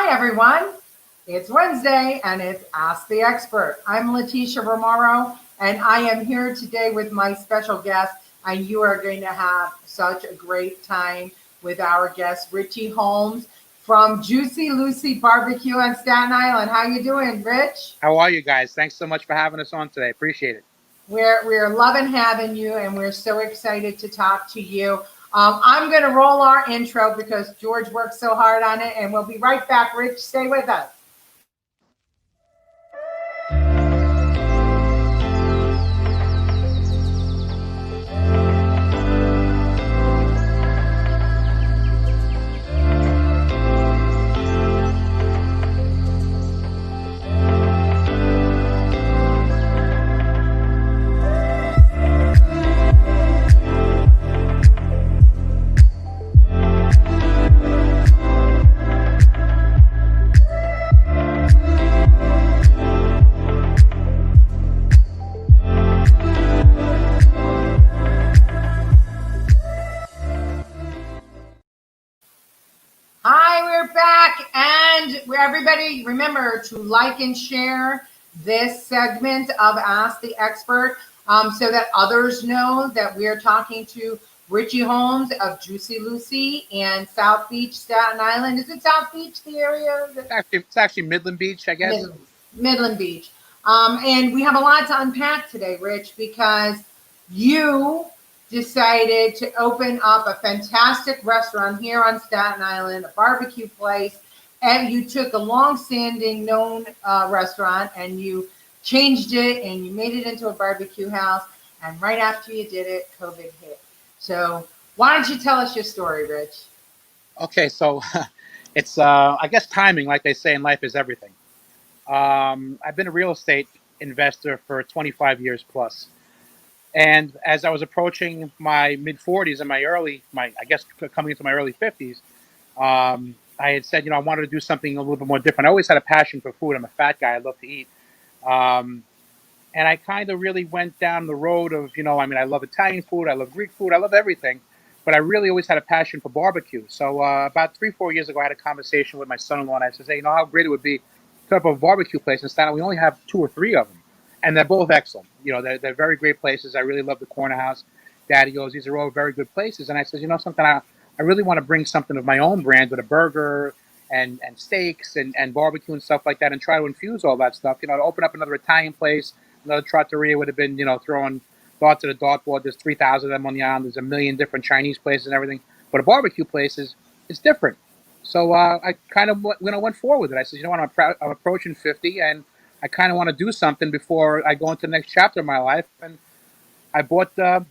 Hi, everyone. It's Wednesday and it's Ask the Expert. I'm Leticia Remauro and I am here today with my special guest, and you are going to have such a great time with our guest, Richie Holmes from Juicy Lucy BBQ on Staten Island. How you doing, Rich? How are you guys? Thanks so much for having us on today. Appreciate it. We're loving having you, and we're so excited to talk to you. I'm going to roll our intro because George worked so hard on it, and we'll be right back. Rich, stay with us. Hi, we're back. And everybody, remember to like and share this segment of Ask the Expert so that others know that we're talking to Richie Holmes of Juicy Lucy and South Beach, Staten Island. Is it South Beach, the area? It's actually Midland Beach, I guess. Midland Beach. And we have a lot to unpack today, Rich, because you decided to open up a fantastic restaurant here on Staten Island, a barbecue place, and you took a long-standing known restaurant and you changed it and you made it into a barbecue house. And right after you did it, COVID hit. So why don't you tell us your story, Rich? Okay, so it's I guess timing, like they say in life, is everything. I've been a real estate investor for 25 years plus, and as I was approaching my mid 40s and I guess coming into my early 50s, I had said, I wanted to do something a little bit more different. I always had a passion for food. I'm a fat guy. I love to eat. Um, and I kind of really went down the road of, I love Italian food, I love Greek food, I love everything, but I really always had a passion for barbecue. So about 3, 4 years ago, I had a conversation with my son-in-law, and I said, hey, how great it would be to have a barbecue place in Staten Island. We only have 2 or 3 of them, and they're both excellent. They're very great places. I really love the Corner House, Daddy O's. These are all very good places. And I said, something, I really want to bring something of my own brand with a burger and steaks and barbecue and stuff like that, and try to infuse all that stuff. To open up another Italian place, another trattoria would have been, throwing darts at a dartboard. There's 3,000 of them on the island. There's a million different Chinese places and everything. But a barbecue place is different. So I kind of went forward with it. I said, what, I'm approaching 50, and I kind of want to do something before I go into the next chapter of my life. And I bought the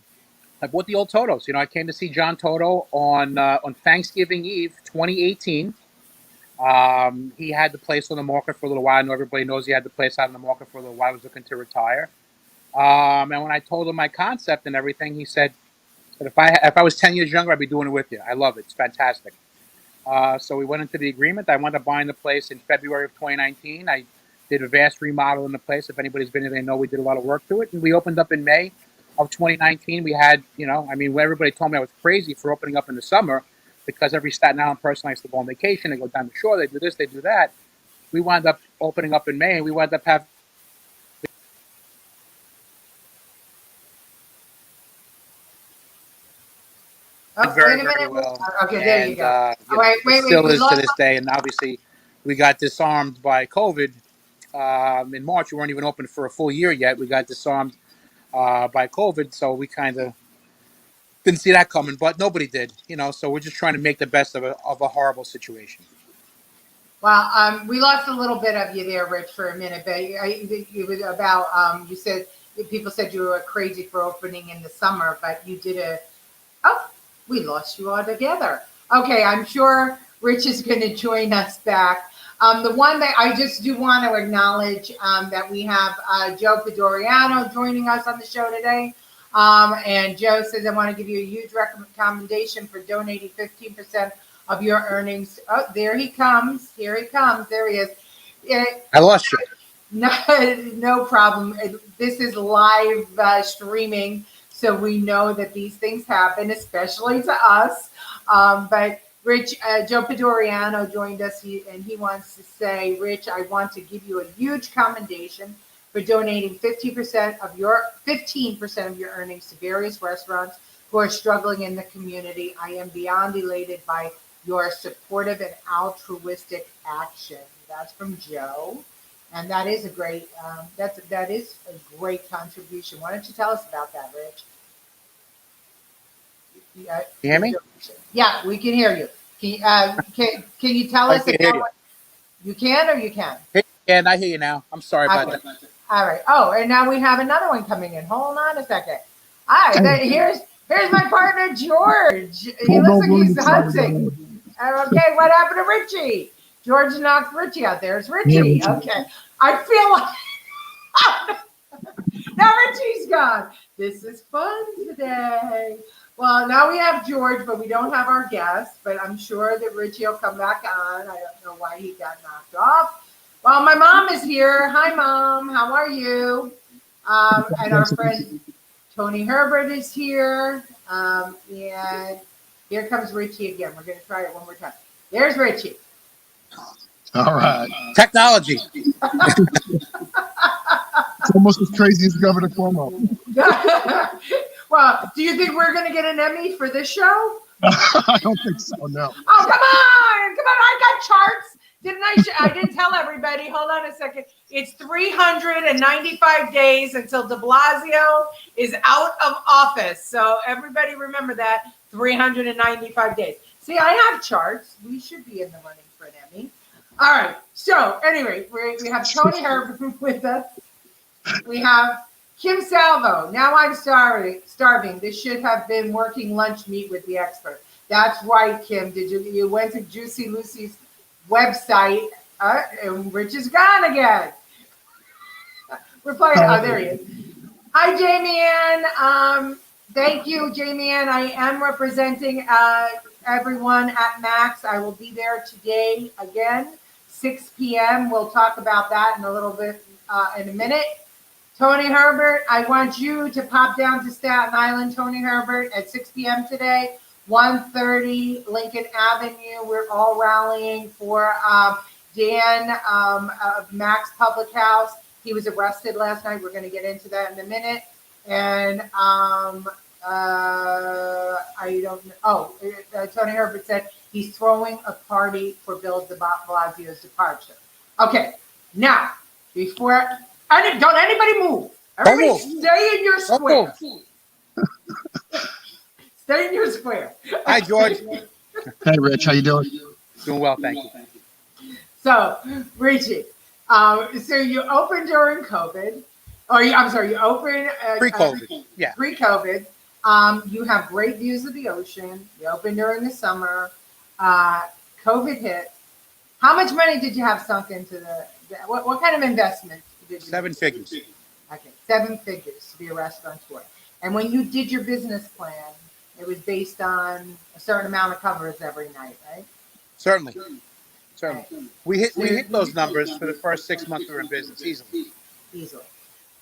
old Toto's. I came to see John Toto on Thanksgiving Eve, 2018. He had the place on the market for a little while. I know everybody knows he had the place out on the market for a little while. He was looking to retire. And when I told him my concept and everything, he said that if I was 10 years younger, I'd be doing it with you. I love it. It's fantastic. So we went into the agreement. I wound up buying the place in February of 2019. I did a vast remodel in the place. If anybody's been here, they know we did a lot of work to it. And we opened up in May of 2019. We had, everybody told me I was crazy for opening up in the summer because every Staten Island person likes to go on vacation. They go down the shore. They do this, they do that. We wound up opening up in May, and we wound up having Oh, very, wait a very minute. well. Okay, there you And, go. All right, it wait, still we is to lost. this day. And obviously, we got disarmed by COVID in March. We weren't even open for a full year yet. We got disarmed by COVID. So we kind of didn't see that coming, but nobody did, so we're just trying to make the best of a horrible situation. Well, we lost a little bit of you there, Rich, for a minute, but it was about, you said, people said you were crazy for opening in the summer, but you did oh, we lost you altogether. Okay, I'm sure Rich is going to join us back. The one that I just do want to acknowledge that we have Joe Pedoriano joining us on the show today. And Joe says, I want to give you a huge recommendation for donating 15% of your earnings. Oh, there he comes. Here he comes. There he is. I lost you. No, no problem. This is live streaming, so we know that these things happen, especially to us. But Joe Pedoriano joined us, and he wants to say, Rich, I want to give you a huge commendation for donating 15% of your earnings to various restaurants who are struggling in the community. I am beyond elated by your supportive and altruistic action. That's from Joe, and that is a great that is a great contribution. Why don't you tell us about that, Rich? Yeah, You hear me? yeah, we can hear you. Can you tell I us can hear again you. what you can or you can? And I hear you now. I'm sorry about Okay. that. All right. Oh, and now we have another one coming in. Hold on a second. All right. Here's my partner George. He looks like he's hunting. Okay. What happened to Richie? George knocked Richie out. There's Richie. Okay. I feel like now Richie's gone. This is fun today. Well, now we have George, but we don't have our guest. But I'm sure that Richie will come back on. I don't know why he got knocked off. Well, my mom is here. Hi, Mom. How are you? And our friend Tony Herbert is here. And here comes Richie again. We're going to try it one more time. There's Richie. All right. Technology. It's almost as crazy as Governor Cuomo. Well, do you think we're going to get an Emmy for this show? I don't think so, no. Oh, come on. Come on. I got charts. Didn't I? I didn't tell everybody. Hold on a second. It's 395 days until de Blasio is out of office. So everybody remember that. 395 days. See, I have charts. We should be in the running for an Emmy. All right. So anyway, we have Tony Herbert with us. We have Kim Salvo. Now I'm starving. This should have been working lunch meet with the expert. That's right, Kim. You went to Juicy Lucy's website, and Rich is gone again. We're playing. Oh, there he is. Hi, Jamie Ann. Thank you, Jamie Ann. I am representing everyone at Max. I will be there today again, 6 p.m. We'll talk about that in a little bit in a minute. Tony Herbert, I want you to pop down to Staten Island, Tony Herbert, at 6 p.m. today. 130 Lincoln Avenue. We're all rallying for Dan of Max Public House. He was arrested last night. We're going to get into that in a minute. And I don't know. Oh, Tony Herbert said he's throwing a party for Bill de Blasio's departure. Okay, now, before, don't anybody move. Everybody stay in your square. Stay in your square. Hi, George. Hey, Rich, how you doing? Doing well, thank you. So, Richie, so you opened during COVID. I'm sorry, you opened Pre-COVID. Yeah. Pre-COVID. You have great views of the ocean. You opened during the summer. COVID hit. How much money did you have sunk into what kind of investment did you 7 figures. Okay, 7 figures to be a restaurateur. And when you did your business plan, it was based on a certain amount of covers every night, right? Certainly. We hit those numbers for the first 6 months we were in business easily.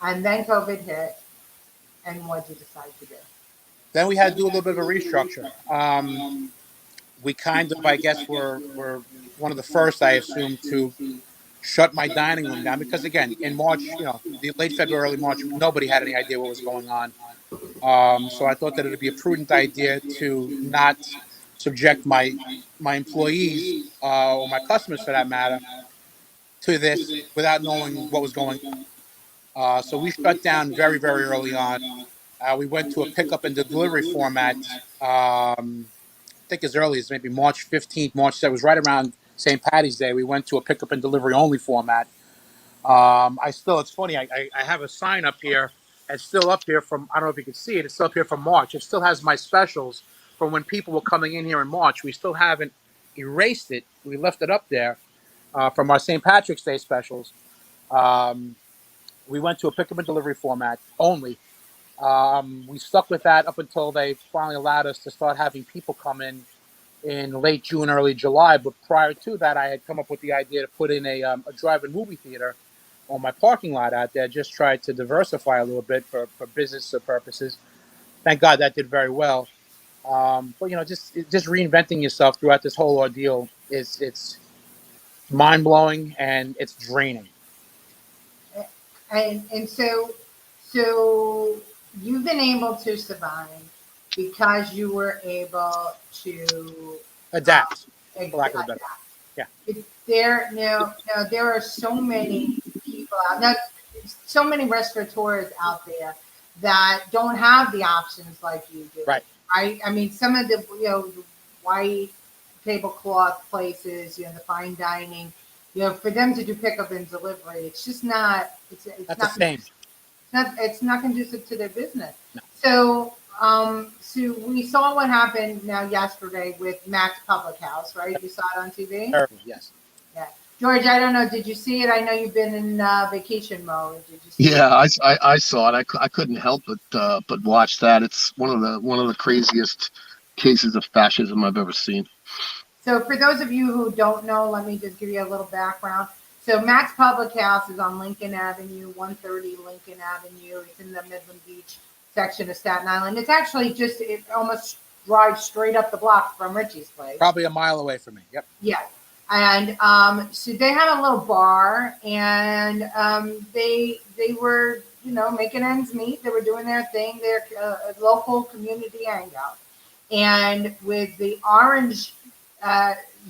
And then COVID hit, and what did you decide to do? Then we had to do a little bit of a restructure. We kind of, I guess, were one of the first, I assume, to shut my dining room down because, again, in March, the late February, early March, nobody had any idea what was going on. So I thought that it would be a prudent idea to not subject my employees or my customers, for that matter, to this without knowing what was going on. So we shut down very, very early on. We went to a pickup and delivery format. I think as early as maybe March 15th, March. That was right around St. Patty's Day. We went to a pickup and delivery only format. It's funny. I have a sign up here. It's still up here from, I don't know if you can see it. It's still up here from March. It still has my specials from when people were coming in here in March. We still haven't erased it. We left it up there from our St. Patrick's Day specials. We went to a pickup and delivery format only. We stuck with that up until they finally allowed us to start having people come in late June, early July. But prior to that, I had come up with the idea to put in a drive-in movie theater on my parking lot out there. Just tried to diversify a little bit for business purposes. Thank God that did very well. But just reinventing yourself throughout this whole ordeal it's mind blowing and it's draining. And so you've been able to survive because you were able to Adapt, for lack of a adapt. better. Yeah. There are so many people out now, so many restaurateurs out there that don't have the options like you do. Right. I mean, some of the the white tablecloth places, the fine dining, for them to do pickup and delivery, it's just not. It's That's not. the same. It's not conducive to their business. No. So we saw what happened now yesterday with Max Public House, right? You saw it on TV. Terrible. Yes. Yeah, George, I don't know. Did you see it? I know you've been in vacation mode. Did you see it? Yeah, I saw it. I couldn't help but watch that. It's one of the craziest cases of fascism I've ever seen. So for those of you who don't know, let me just give you a little background. So Max Public House is on Lincoln Avenue, 130 Lincoln Avenue. It's in the Midland Beach section of Staten Island. It's actually it almost drives straight up the block from Richie's place. Probably a mile away from me. Yep. Yeah. And so they had a little bar, and they were making ends meet. They were doing their thing. They're a local community hangout, and with the orange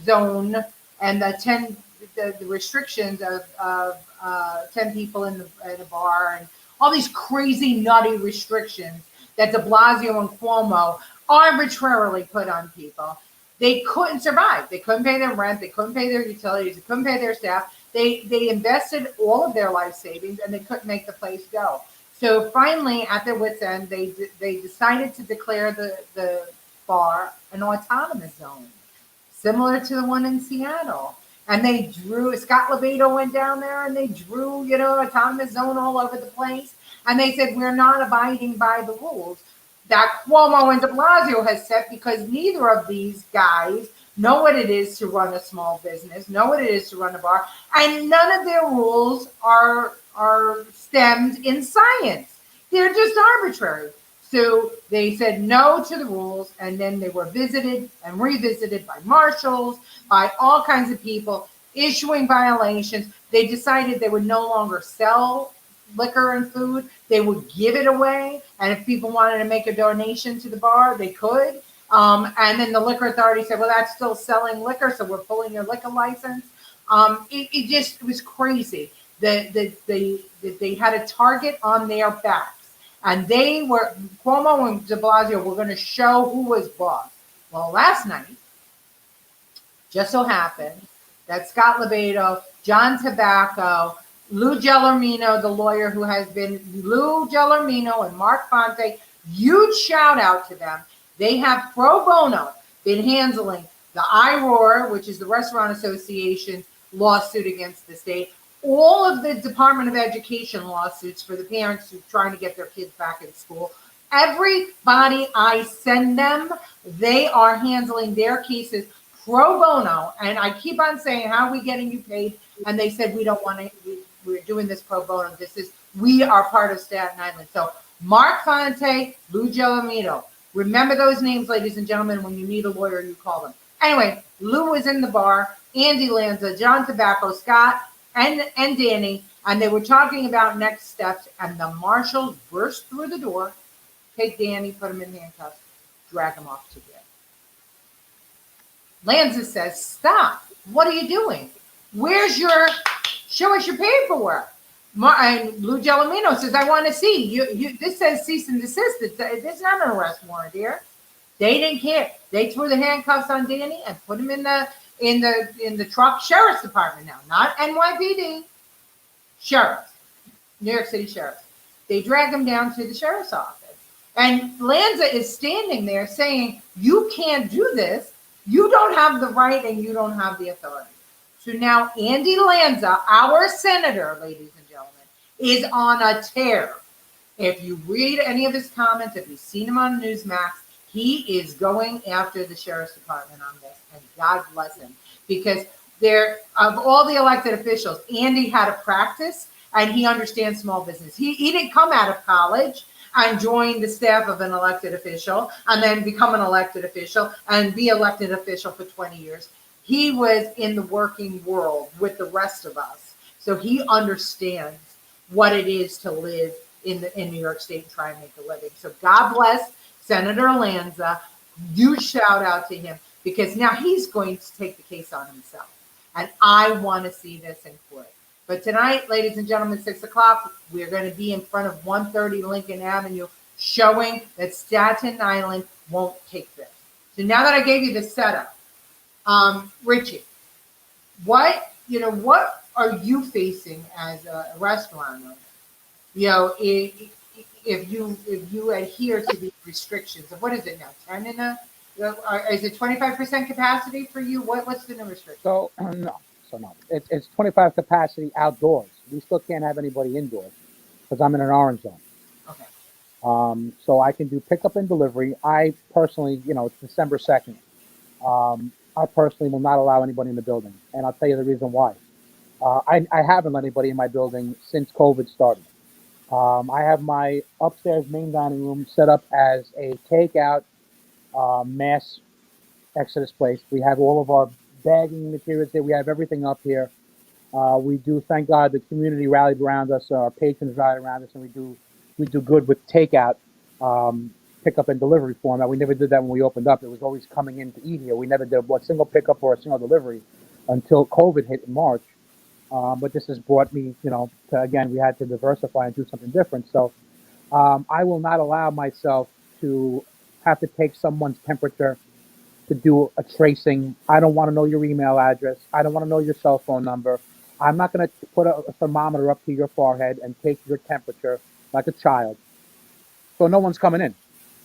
zone and the restrictions of 10 people in the bar and all these crazy nutty restrictions that De Blasio and Cuomo arbitrarily put on people. They couldn't survive. They couldn't pay their rent. They couldn't pay their utilities. They couldn't pay their staff. They invested all of their life savings, and they couldn't make the place go. So finally, at their wits' end, they decided to declare the bar an autonomous zone, similar to the one in Seattle. And they drew, Scott Lebedo went down there and they drew, autonomous zone all over the place. And they said, we're not abiding by the rules that Cuomo and De Blasio has set, because neither of these guys know what it is to run a small business, know what it is to run a bar, and none of their rules are stemmed in science. They're just arbitrary. So they said no to the rules, and then they were visited and revisited by marshals, by all kinds of people, issuing violations. They decided they would no longer sell liquor and food. They would give it away, and if people wanted to make a donation to the bar, they could. And then the liquor authority said, well, that's still selling liquor, so we're pulling your liquor license. It was crazy. They had a target on their backs. And Cuomo and De Blasio were going to show who was boss. Well, last night, just so happened that Scott Lebedo, John Tabacco, Lou Gelormino, the lawyer who has been Lou Gelormino, and Mark Fonte, huge shout out to them. They have pro bono been handling the IROR, which is the Restaurant Association's lawsuit against the state, all of the Department of Education lawsuits for the parents who are trying to get their kids back in school. Everybody I send them, they are handling their cases pro bono. And I keep on saying, how are we getting you paid? And they said, we don't want to, we're doing this pro bono. We are part of Staten Island. So Mark Fonte, Lou Gelormino. Remember those names, ladies and gentlemen. When you need a lawyer, you call them. Anyway, Lou was in the bar, Andy Lanza, John Tabacco, Scott, and Danny, and they were talking about next steps, and the marshals burst through the door, take Danny, put him in handcuffs, drag him off to jail. Lanza says, stop. What are you doing? Show us your paperwork. And Lou Gelormino says, I want to see. This says cease and desist. There's not an arrest warrant here. They didn't care. They threw the handcuffs on Danny and put him in the truck. Sheriff's Department now, not NYPD. Sheriffs, New York City Sheriffs. They drag him down to the sheriff's office. And Lanza is standing there saying, you can't do this. You don't have the right and you don't have the authority. So now Andy Lanza, our senator, ladies and gentlemen, is on a tear. If you read any of his comments, if you've seen him on Newsmax, he is going after the sheriff's department on this, and God bless him. Because of all the elected officials, Andy had a practice, and he understands small business. He didn't come out of college, and join the staff of an elected official and then become an elected official and be elected official for 20 years. He was in the working world with the rest of us. So he understands what it is to live in New York State and try and make a living. So God bless Senator Lanza. Huge shout out to him because now he's going to take the case on himself. And I want to see this in court. But tonight, ladies and gentlemen, 6 o'clock, we're going to be in front of 130 Lincoln Avenue showing that Staten Island won't take this. So now that I gave you the setup, Richie, what are you facing as a restaurant owner? If you adhere to these restrictions, what is it now? 10 and a? Is it 25% capacity for you? What's the new restriction? So no, it's 25 capacity outdoors. We still can't have anybody indoors because I'm in an orange zone. Okay. So I can do pickup and delivery. I personally, it's December 2nd. I personally will not allow anybody in the building, and I'll tell you the reason why. I haven't let anybody in my building since COVID started. I have my upstairs main dining room set up as a takeout mass exodus place. We have all of our bagging materials there. We have everything up here. We do, thank God, the community rallied around us. Our patrons rallied around us, and we do good with takeout, pickup and delivery format. We never did that when we opened up. It was always coming in to eat here. We never did a single pickup or a single delivery until COVID hit in March. But this has brought me, again, we had to diversify and do something different. So I will not allow myself to have to take someone's temperature to do a tracing. I don't want to know your email address. I don't want to know your cell phone number. I'm not going to put a thermometer up to your forehead and take your temperature like a child. So no one's coming in.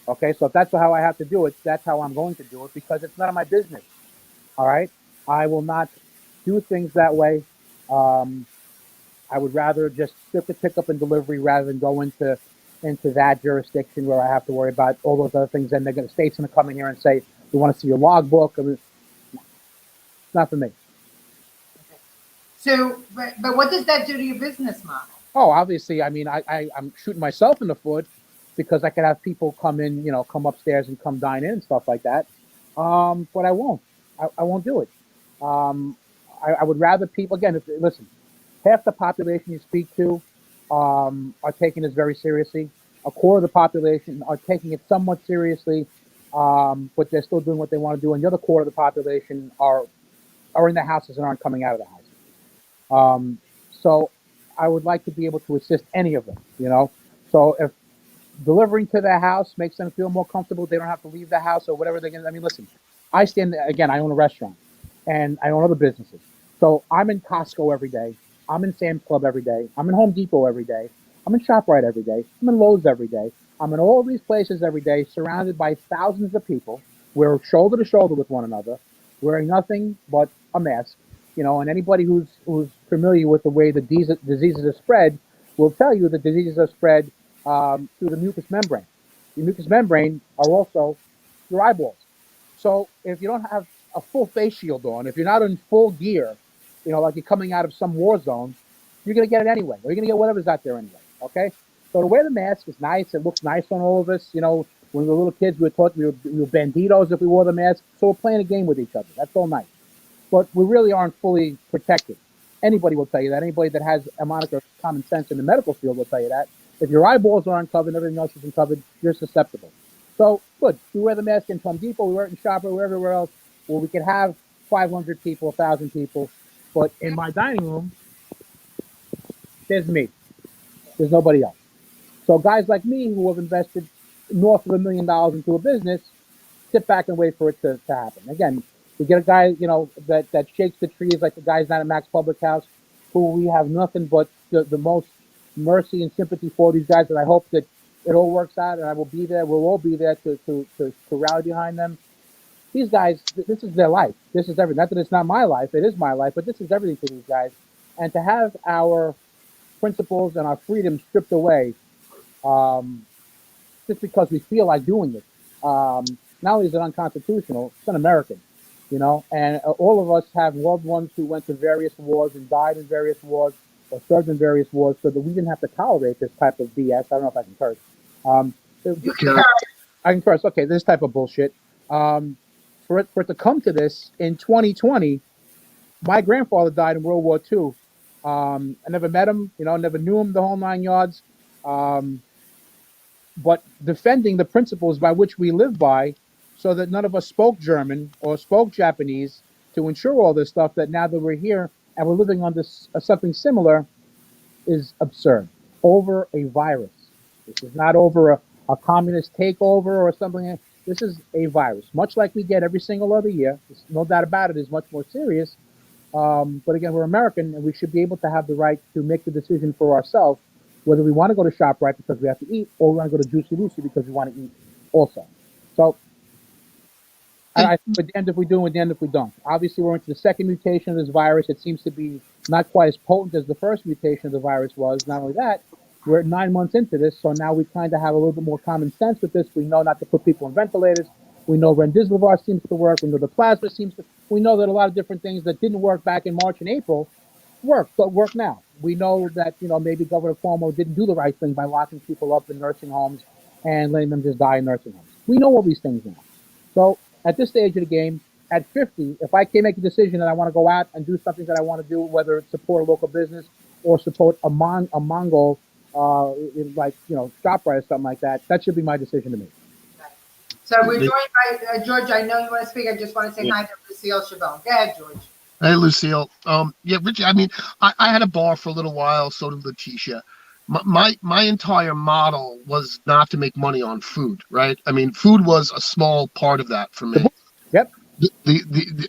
Okay, so if that's how I have to do it, that's how I'm going to do it because it's none of my business. All right, I will not do things that way. I would rather just stick to pickup and delivery rather than go into that jurisdiction where I have to worry about all those other things. And the state's going to come in here and say, we want to see your logbook. I mean, it's not for me. Okay. So, but what does that do to your business model? Oh, obviously, I mean, I'm shooting myself in the foot because I could have people come in, come upstairs and come dine in and stuff like that. But I won't. I won't do it. I would rather people, again, listen, half the population you speak to are taking this very seriously. A quarter of the population are taking it somewhat seriously, but they're still doing what they want to do. And the other quarter of the population are in the houses and aren't coming out of the houses. So I would like to be able to assist any of them, So if delivering to their house makes them feel more comfortable, they don't have to leave the house or whatever they're going to. I mean, listen, I own a restaurant and I own other businesses. So I'm in Costco every day. I'm in Sam's Club every day. I'm in Home Depot every day. I'm in ShopRite every day. I'm in Lowe's every day. I'm in all these places every day, surrounded by thousands of people. We're shoulder to shoulder with one another, wearing nothing but a mask. And anybody who's familiar with the way the diseases are spread will tell you that diseases are spread through the mucous membrane. The mucous membrane are also your eyeballs. So if you don't have a full face shield on, if you're not in full gear, like you're coming out of some war zone, you're going to get it anyway. Or you're going to get whatever's out there anyway. Okay? So to wear the mask is nice. It looks nice on all of us. When we were little kids, we were taught we were banditos if we wore the mask. So we're playing a game with each other. That's all nice. But we really aren't fully protected. Anybody will tell you that. Anybody that has a moniker of common sense in the medical field will tell you that. If your eyeballs aren't covered and everything else isn't covered, you're susceptible. So, good. We wear the mask in Home Depot, we wear it in ShopRite, we're everywhere else where we could have 500 people, 1,000 people. But in my dining room, there's me. There's nobody else. So guys like me who have invested north of $1 million into a business, sit back and wait for it to happen. Again, we get a guy, that shakes the trees like the guys down at Max Public House, who we have nothing but the most mercy and sympathy for these guys, and I hope that it all works out, and I will be there. We'll all be there to rally behind them. These guys, this is their life. This is everything. Not that it's not my life. It is my life, but this is everything to these guys. And to have our principles and our freedom stripped away just because we feel like doing it, not only is it unconstitutional, it's un-American. And all of us have loved ones who went to various wars and died in various wars or served in various wars so that we didn't have to tolerate this type of BS. I don't know if I can curse. Um, You can Okay. I can curse. Okay, this type of bullshit. For it to come to this in 2020, my grandfather died in World War II. I never met him, never knew him the whole 9 yards. Um, but defending the principles by which we live by, so that none of us spoke German or spoke Japanese to ensure all this stuff. That now that we're here and we're living on this something similar is absurd. Over a virus. This is not over a communist takeover or something. This is a virus, much like we get every single other year. There's no doubt about it. Is much more serious. But again, we're American, and we should be able to have the right to make the decision for ourselves whether we want to go to ShopRite because we have to eat, or we want to go to Juicy Lucy because we want to eat also. So I think we're damned if we do and we're damned if we don't. Obviously, we're into the second mutation of this virus. It seems to be not quite as potent as the first mutation of the virus was. Not only that, we're 9 months into this, so now we kind of have a little bit more common sense with this. We know not to put people in ventilators. We know Remdesivir seems to work. We know the plasma seems to. We know that a lot of different things that didn't work back in March and April work now. We know that maybe Governor Cuomo didn't do the right thing by locking people up in nursing homes and letting them just die in nursing homes. We know all these things now. So at this stage of the game, at 50, if I can make a decision that I want to go out and do something that I want to do, whether it's support a local business or support a Mongol, like ShopRite or something like that, that should be my decision to make. So we're joined by George. I know you want to speak. I just want to say hi to Lucille Chabon. Go ahead, George. Hey, Lucille. Yeah, Richie. I mean, I had a bar for a little while. So did Leticia. My entire model was not to make money on food, right? I mean, food was a small part of that for me. Yep.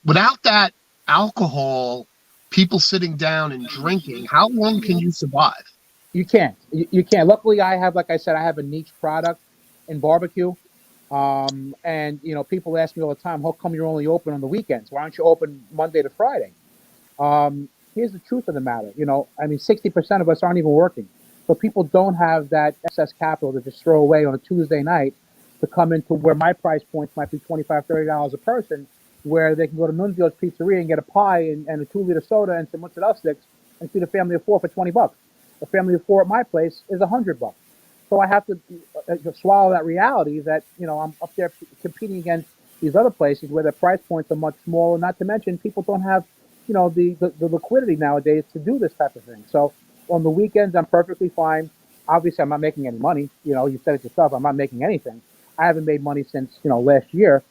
Without that alcohol, people sitting down and drinking, how long can you survive? You can't. You can't. Luckily, I have, like I said, I have a niche product in barbecue. And people ask me all the time, how come you're only open on the weekends? Why aren't you open Monday to Friday? Here's the truth of the matter. 60% of us aren't even working. So people don't have that excess capital to just throw away on a Tuesday night to come into where my price points might be $25, $30 a person, where they can go to Nunzio's Pizzeria and get a pie and a 2-liter soda and some mozzarella sticks and feed a family of 4 for $20. A family of 4 at my place is $100. So I have to swallow that reality that, I'm up there competing against these other places where the price points are much smaller. Not to mention people don't have, the liquidity nowadays to do this type of thing. So on the weekends, I'm perfectly fine. Obviously, I'm not making any money. You said it yourself. I'm not making anything. I haven't made money since, last year.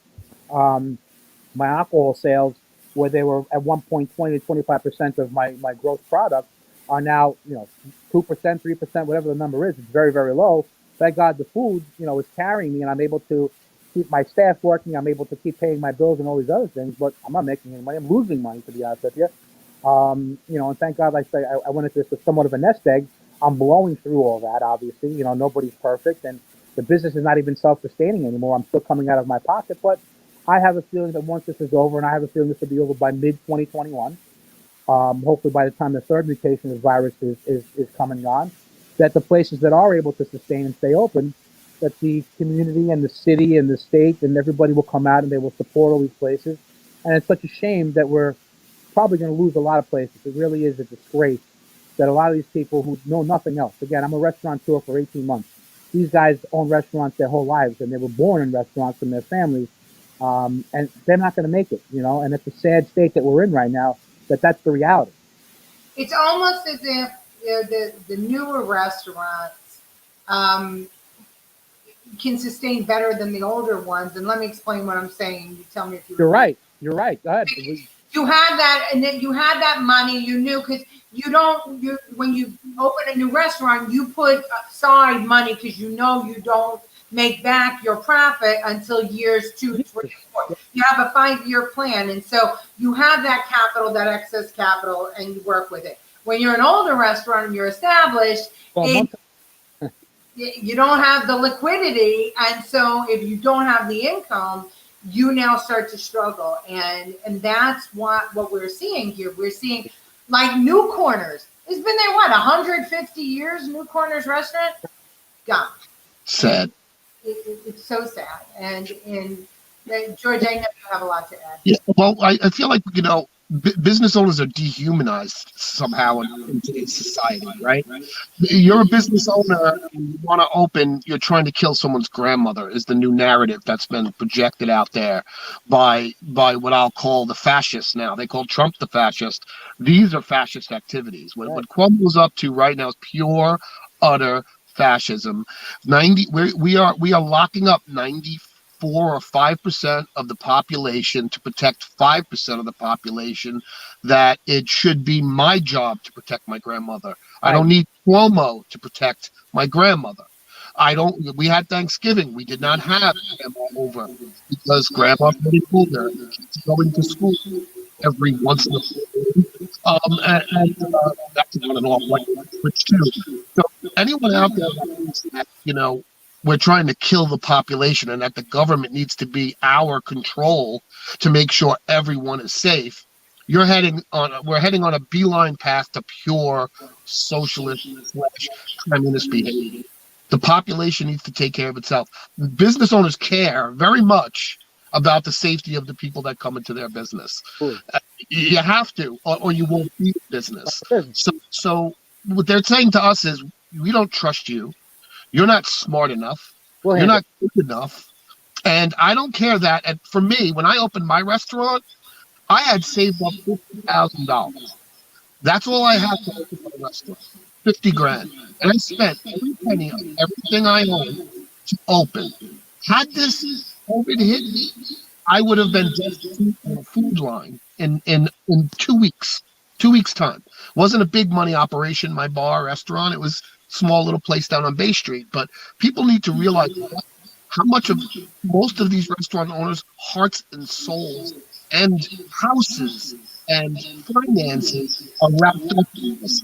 My alcohol sales, where they were at one point 20 to 25% of my gross product, are now 2%, 3%, whatever the number is. It's very, very low. Thank God the food is carrying me, and I'm able to keep my staff working. I'm able to keep paying my bills and all these other things. But I'm not making any money. I'm losing money, to be honest with you. And thank God, like I say, I went into this with somewhat of a nest egg. I'm blowing through all that. Obviously, nobody's perfect, and the business is not even self-sustaining anymore. I'm still coming out of my pocket, but I have a feeling that once this is over, and I have a feeling this will be over by mid-2021, hopefully by the time the third mutation of the virus is come and gone, that the places that are able to sustain and stay open, that the community and the city and the state and everybody will come out and they will support all these places. And it's such a shame that we're probably going to lose a lot of places. It really is a disgrace that a lot of these people who know nothing else. Again, I'm a restaurateur for 18 months. These guys own restaurants their whole lives, and they were born in restaurants from their families, and they're not going to make it. And it's a sad state that we're in right now. That's the reality. It's almost as if the newer restaurants can sustain better than the older ones. And let me explain what I'm saying. You tell me if you're right. You're right. Go ahead. You had that, and then you had that money. You knew because when you open a new restaurant, you put aside money because you don't make back your profit until years 2, 3, 4. You have a 5-year plan, and so you have that capital, that excess capital, and you work with it. When you're an older restaurant and you're established, you don't have the liquidity, and so if you don't have the income, you now start to struggle, and that's what we're seeing here. We're seeing like New Corners. It's been there 150 years. New Corners restaurant gone. Sad. It's so sad. And George, I know you have a lot to add. Yeah. Well, I feel like business owners are dehumanized somehow in today's society, right? You're a business owner and you want to open, you're trying to kill someone's grandmother is the new narrative that's been projected out there by what I'll call the fascists now. They call Trump the fascist. These are fascist activities. What Cuomo's up to right now is pure, utter fascism. 90 we are locking up 94 or 5% of the population to protect 5% of the population, that it should be my job to protect my grandmother. I don't need Cuomo to protect my grandmother. We had Thanksgiving. We did not have grandma over because grandma's getting older. She's going to school every once in a while. That's on and off like switch too. So anyone out there that thinks that, we're trying to kill the population and that the government needs to be our control to make sure everyone is safe, we're heading on a beeline path to pure socialist / communist behavior. The population needs to take care of itself. Business owners care very much about the safety of the people that come into their business. You have to, or you won't be in business. So what they're saying to us is, we don't trust you. You're not smart enough. You're not good enough. And I don't care that. And for me, when I opened my restaurant, I had saved up $50,000. That's all I had to open my restaurant. 50 grand. And I spent every penny of everything I owned to open. Had this COVID hit me, I would have been just on a food line in 2 weeks. 2 weeks time. Wasn't a big money operation, my bar restaurant. It was a small little place down on Bay Street. But people need to realize how much of most of these restaurant owners' hearts and souls and houses and finances are wrapped up in this.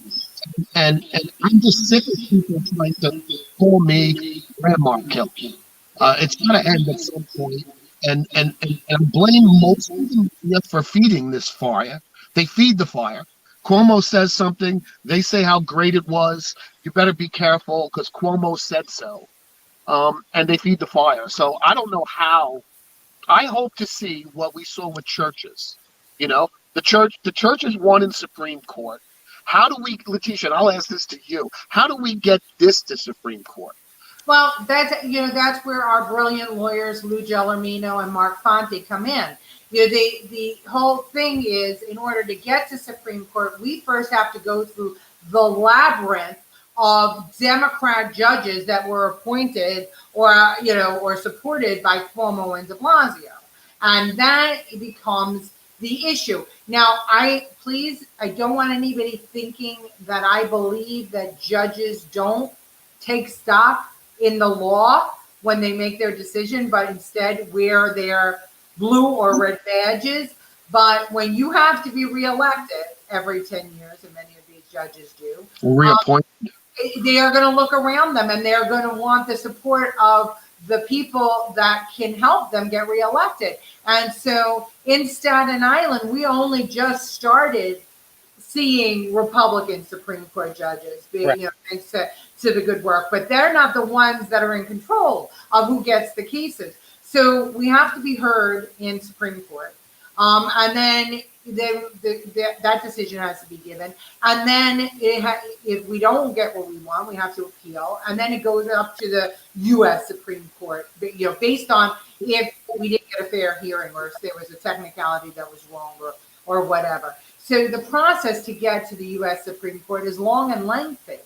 And I'm just sick of people trying to call me grandma killer. It's got to end at some point. And blame most of the media for feeding this fire. They feed the fire. Cuomo says something. They say how great it was. You better be careful because Cuomo said so. And they feed the fire. So I don't know how. I hope to see what we saw with churches. The churches won in Supreme Court. How do we, Leticia, and I'll ask this to you, how do we get this to Supreme Court? Well, that's where our brilliant lawyers, Lou Gelormino and Mark Fonte, come in. The whole thing is, in order to get to Supreme Court, we first have to go through the labyrinth of Democrat judges that were appointed or supported by Cuomo and de Blasio. And that becomes the issue. Now, I don't want anybody thinking that I believe that judges don't take stock in the law when they make their decision, but instead wear their blue or red badges. But when you have to be reelected every 10 years, and many of these judges do, reappointed, they are going to look around them and they're going to want the support of the people that can help them get reelected. And so in Staten Island, we only just started seeing Republican Supreme Court judges being, thanks to the good work, but they're not the ones that are in control of who gets the cases. So we have to be heard in Supreme Court. And then that decision has to be given. And then if we don't get what we want, we have to appeal. And then it goes up to the U.S. Supreme Court, based on if we didn't get a fair hearing or if there was a technicality that was wrong or whatever. So the process to get to the U.S. Supreme Court is long and lengthy.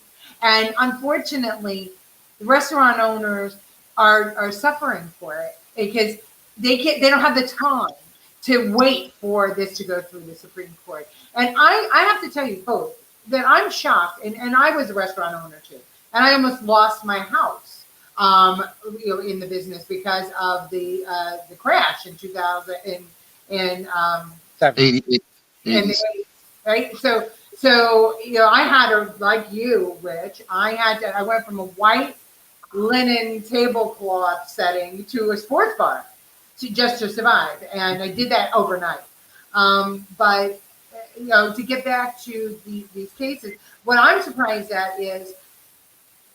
And unfortunately, the restaurant owners are suffering for it because they don't have the time to wait for this to go through the Supreme Court. And I have to tell you both that I'm shocked, and I was a restaurant owner too, and I almost lost my house in the business because of the crash in 2000 in 88. Right? So I had like you, Rich. I went from a white linen tablecloth setting to a sports bar just to survive, and I did that overnight. But to get back to these cases, what I'm surprised at is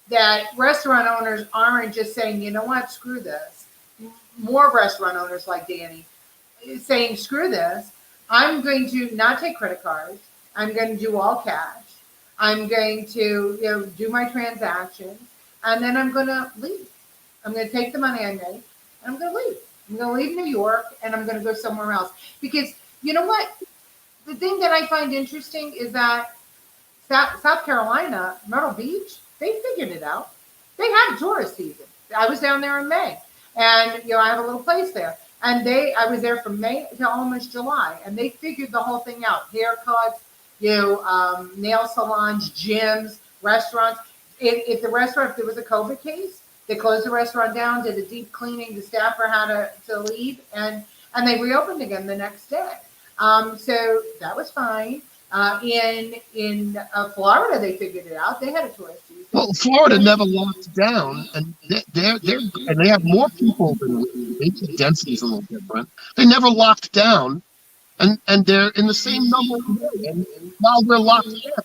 that restaurant owners aren't just saying, you know what, screw this. More restaurant owners like Danny saying, screw this. I'm going to not take credit cards. I'm going to do all cash. I'm going to, do my transactions, and then I'm going to leave. I'm going to take the money I make, and I'm going to leave. I'm going to leave New York, and I'm going to go somewhere else. Because you know what? The thing that I find interesting is that South Carolina, Myrtle Beach, they figured it out. They had a tourist season. I was down there in May, and I have a little place there. And I was there from May to almost July, and they figured the whole thing out. Haircuts, nail salons, gyms, restaurants. If there was a COVID case, they closed the restaurant down, did a deep cleaning. The staffer had to leave, and they reopened again the next day. So that was fine. In Florida, they figured it out. They had a tourist season. Well, Florida never locked down, and they have more people than we do. Maybe the density is a little different. They never locked down, and they're in the same number of days. And while we're locked down,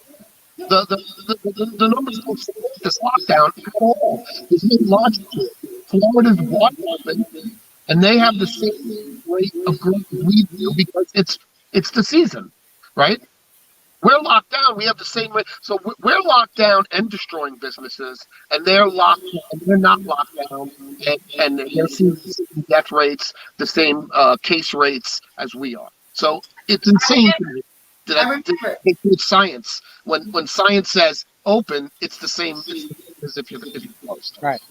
the numbers don't support this lockdown at all. There's no logic to it. Florida's wide open, and they have the same rate of growth as we do because it's the season, right? We're locked down. We have the same rate. So we're locked down and destroying businesses, and they're locked and they're not locked down, and they're seeing the same death rates, the same case rates as we are. So it's insane to me that it's science. When science says open, it's the same as if you're closed. Right.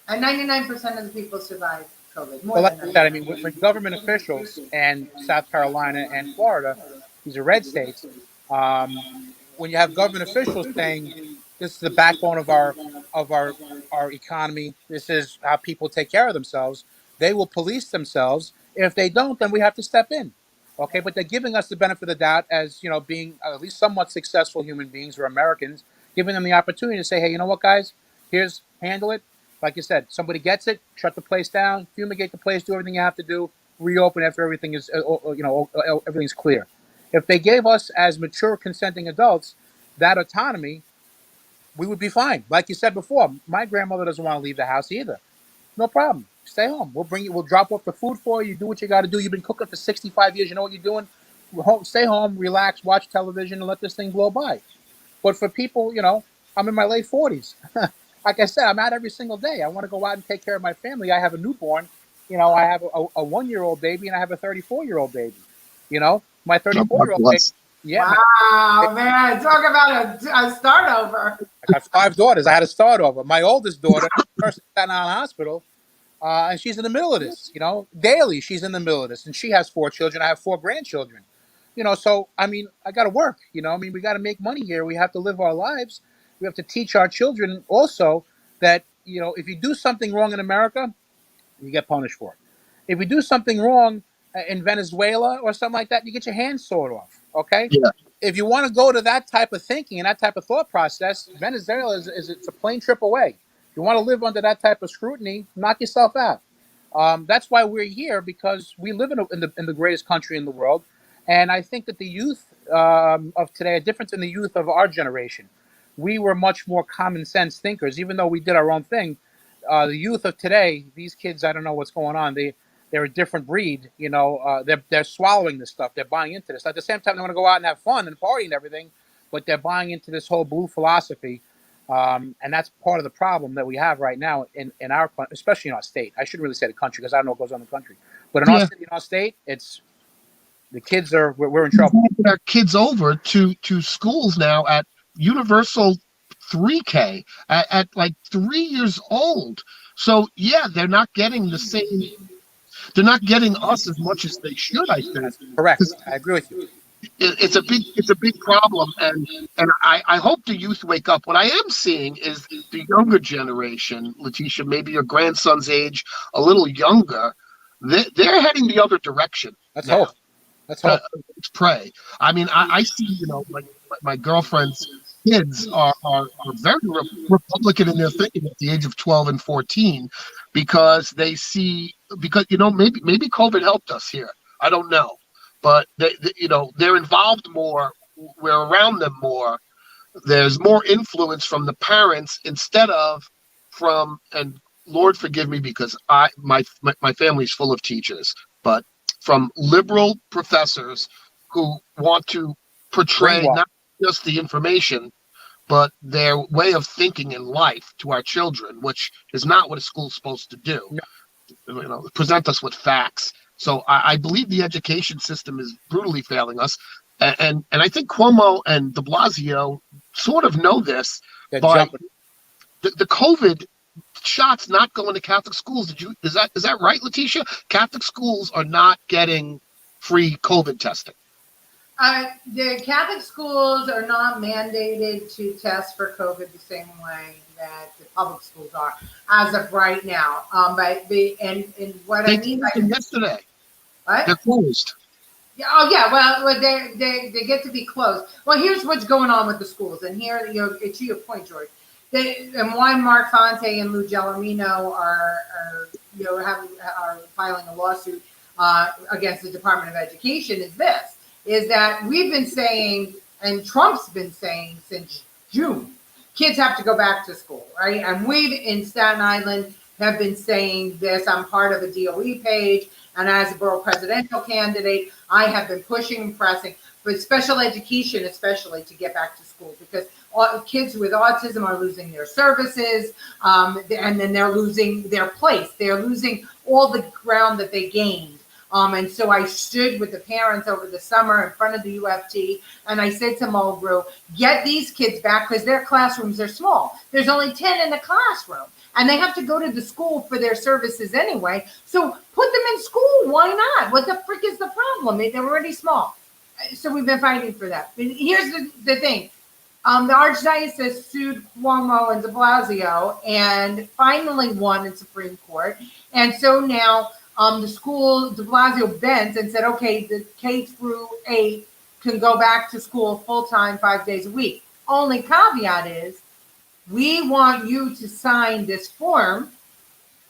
And 99% of the people survive COVID. Well, like that, I mean, when government officials and South Carolina and Florida, these are red states, when you have government officials saying this is the backbone of our economy, this is how people take care of themselves, they will police themselves. If they don't, then we have to step in. Okay, but they're giving us the benefit of the doubt as being at least somewhat successful human beings or Americans, giving them the opportunity to say, hey, you know what, guys, handle it. Like you said, somebody gets it, shut the place down, fumigate the place, do everything you have to do, reopen after everything is everything's clear. If they gave us as mature consenting adults that autonomy, we would be fine. Like you said before, my grandmother doesn't want to leave the house either. No problem. Stay home. We'll drop off the food for you. Do what you got to do. You've been cooking for 65 years. You know what you're doing. Stay home, relax, watch television, and let this thing blow by. But for people, I'm in my late 40s. Like I said, I'm out every single day. I want to go out and take care of my family. I have a newborn. I have a 1-year-old baby, and I have a 34-year-old baby. My 34-year-old baby. Yeah. Wow, man. Talk about a start over. I got 5 daughters. I had a start over. My oldest daughter, first in Staten Island Hospital, and she's in the middle of this. Daily she's in the middle of this, and she has 4 children. I have 4 grandchildren. So I mean, I got to work. We got to make money here. We have to live our lives. We have to teach our children also that if you do something wrong in America, you get punished for it. If you do something wrong in Venezuela or something like that, you get your hands sawed off. Okay. Yeah. If you want to go to that type of thinking and that type of thought process, Venezuela is it's a plane trip away. If you want to live under that type of scrutiny, knock yourself out. That's why we're here, because we live in the greatest country in the world, and I think that the youth of today, a difference in the youth of our generation, we were much more common sense thinkers, even though we did our own thing. The youth of today, these kids, I don't know what's going on. They're a different breed. They're swallowing this stuff. They're buying into this. At the same time, they want to go out and have fun and party and everything, but they're buying into this whole blue philosophy. And that's part of the problem that we have right now in our, especially in our state. I shouldn't really say the country because I don't know what goes on in the country. But in our city, in our state, the kids we're in trouble. Our kids over to schools now at universal 3K at like 3 years old. So yeah, they're not getting the same. They're not getting us as much as they should. I think. That's correct. I agree with you. It's a big problem, and I hope the youth wake up. What I am seeing is the younger generation, Leticia, maybe your grandson's age, a little younger. They're heading the other direction. Let's hope. Let's hope. Let's pray. I mean, I see, my girlfriend's kids are very Republican in their thinking at the age of 12 and 14, because they see, because maybe COVID helped us here. I don't know, but they're involved more. We're around them more. There's more influence from the parents instead of from, and Lord forgive me because my family's full of teachers, but from liberal professors who want to portray Brainwash. not just the information, but their way of thinking in life to our children, which is not what a school's supposed to do. No. Present us with facts. So I believe the education system is brutally failing us, and I think Cuomo and De Blasio sort of know this. They're By jumping. the COVID shots not going to Catholic schools. Is that right, Leticia? Catholic schools are not getting free COVID testing. The Catholic schools are not mandated to test for COVID the same way that the public schools are as of right now. But what I mean by yesterday, what? they're closed. Yeah, oh yeah, well they get to be closed. Well, here's what's going on with the schools, and here to your point, George. And why Mark Fonte and Lou Gelormino are filing a lawsuit against the Department of Education is that we've been saying, and Trump's been saying since June, kids have to go back to school, right? And we in Staten Island have been saying this. I'm part of a DOE page, and as a borough presidential candidate, I have been pushing and pressing for special education, especially to get back to school, because kids with autism are losing their services, and then they're losing their place. They're losing all the ground that they gained. And so I stood with the parents over the summer in front of the UFT, and I said to Mulgrew, get these kids back because their classrooms are small. There's only 10 in the classroom, and they have to go to the school for their services anyway. So put them in school. Why not? What the frick is the problem? They're already small. So we've been fighting for that. But here's the thing. The Archdiocese sued Cuomo and de Blasio and finally won in Supreme Court. And so now the school, de Blasio bent and said, okay, the K through 8 can go back to school full-time 5 days a week. Only caveat is we want you to sign this form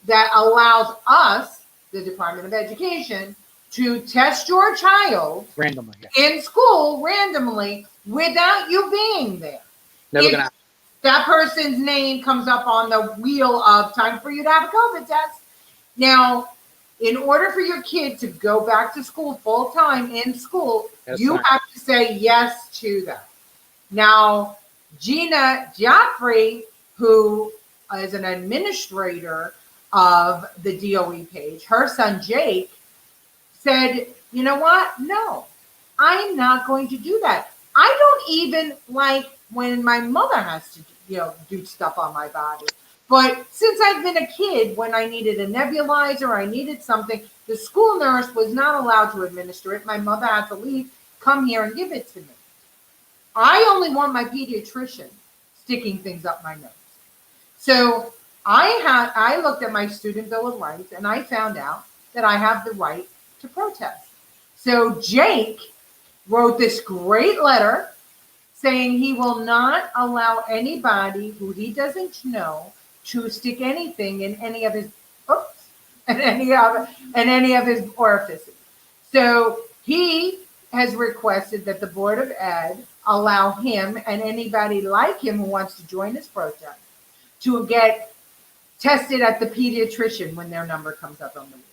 that allows us, the Department of Education, to test your child randomly in school randomly without you being there. Never gonna happen. That person's name comes up on the wheel of time for you to have a COVID test. Now, in order for your kid to go back to school full time in school, you have to say yes to that. Now, Gina Jaffrey, who is an administrator of the DOE page, her son Jake said, you know what? No, I'm not going to do that. I don't even like when my mother has to, do stuff on my body. But since I've been a kid, when I needed a nebulizer, I needed something, the school nurse was not allowed to administer it. My mother had to leave, come here and give it to me. I only want my pediatrician sticking things up my nose. So I looked at my student bill of rights and I found out that I have the right to protest. So Jake wrote this great letter saying he will not allow anybody who he doesn't know to stick anything in any of his his orifices. So he has requested that the Board of Ed allow him and anybody like him who wants to join his protest to get tested at the pediatrician when their number comes up on the wheel.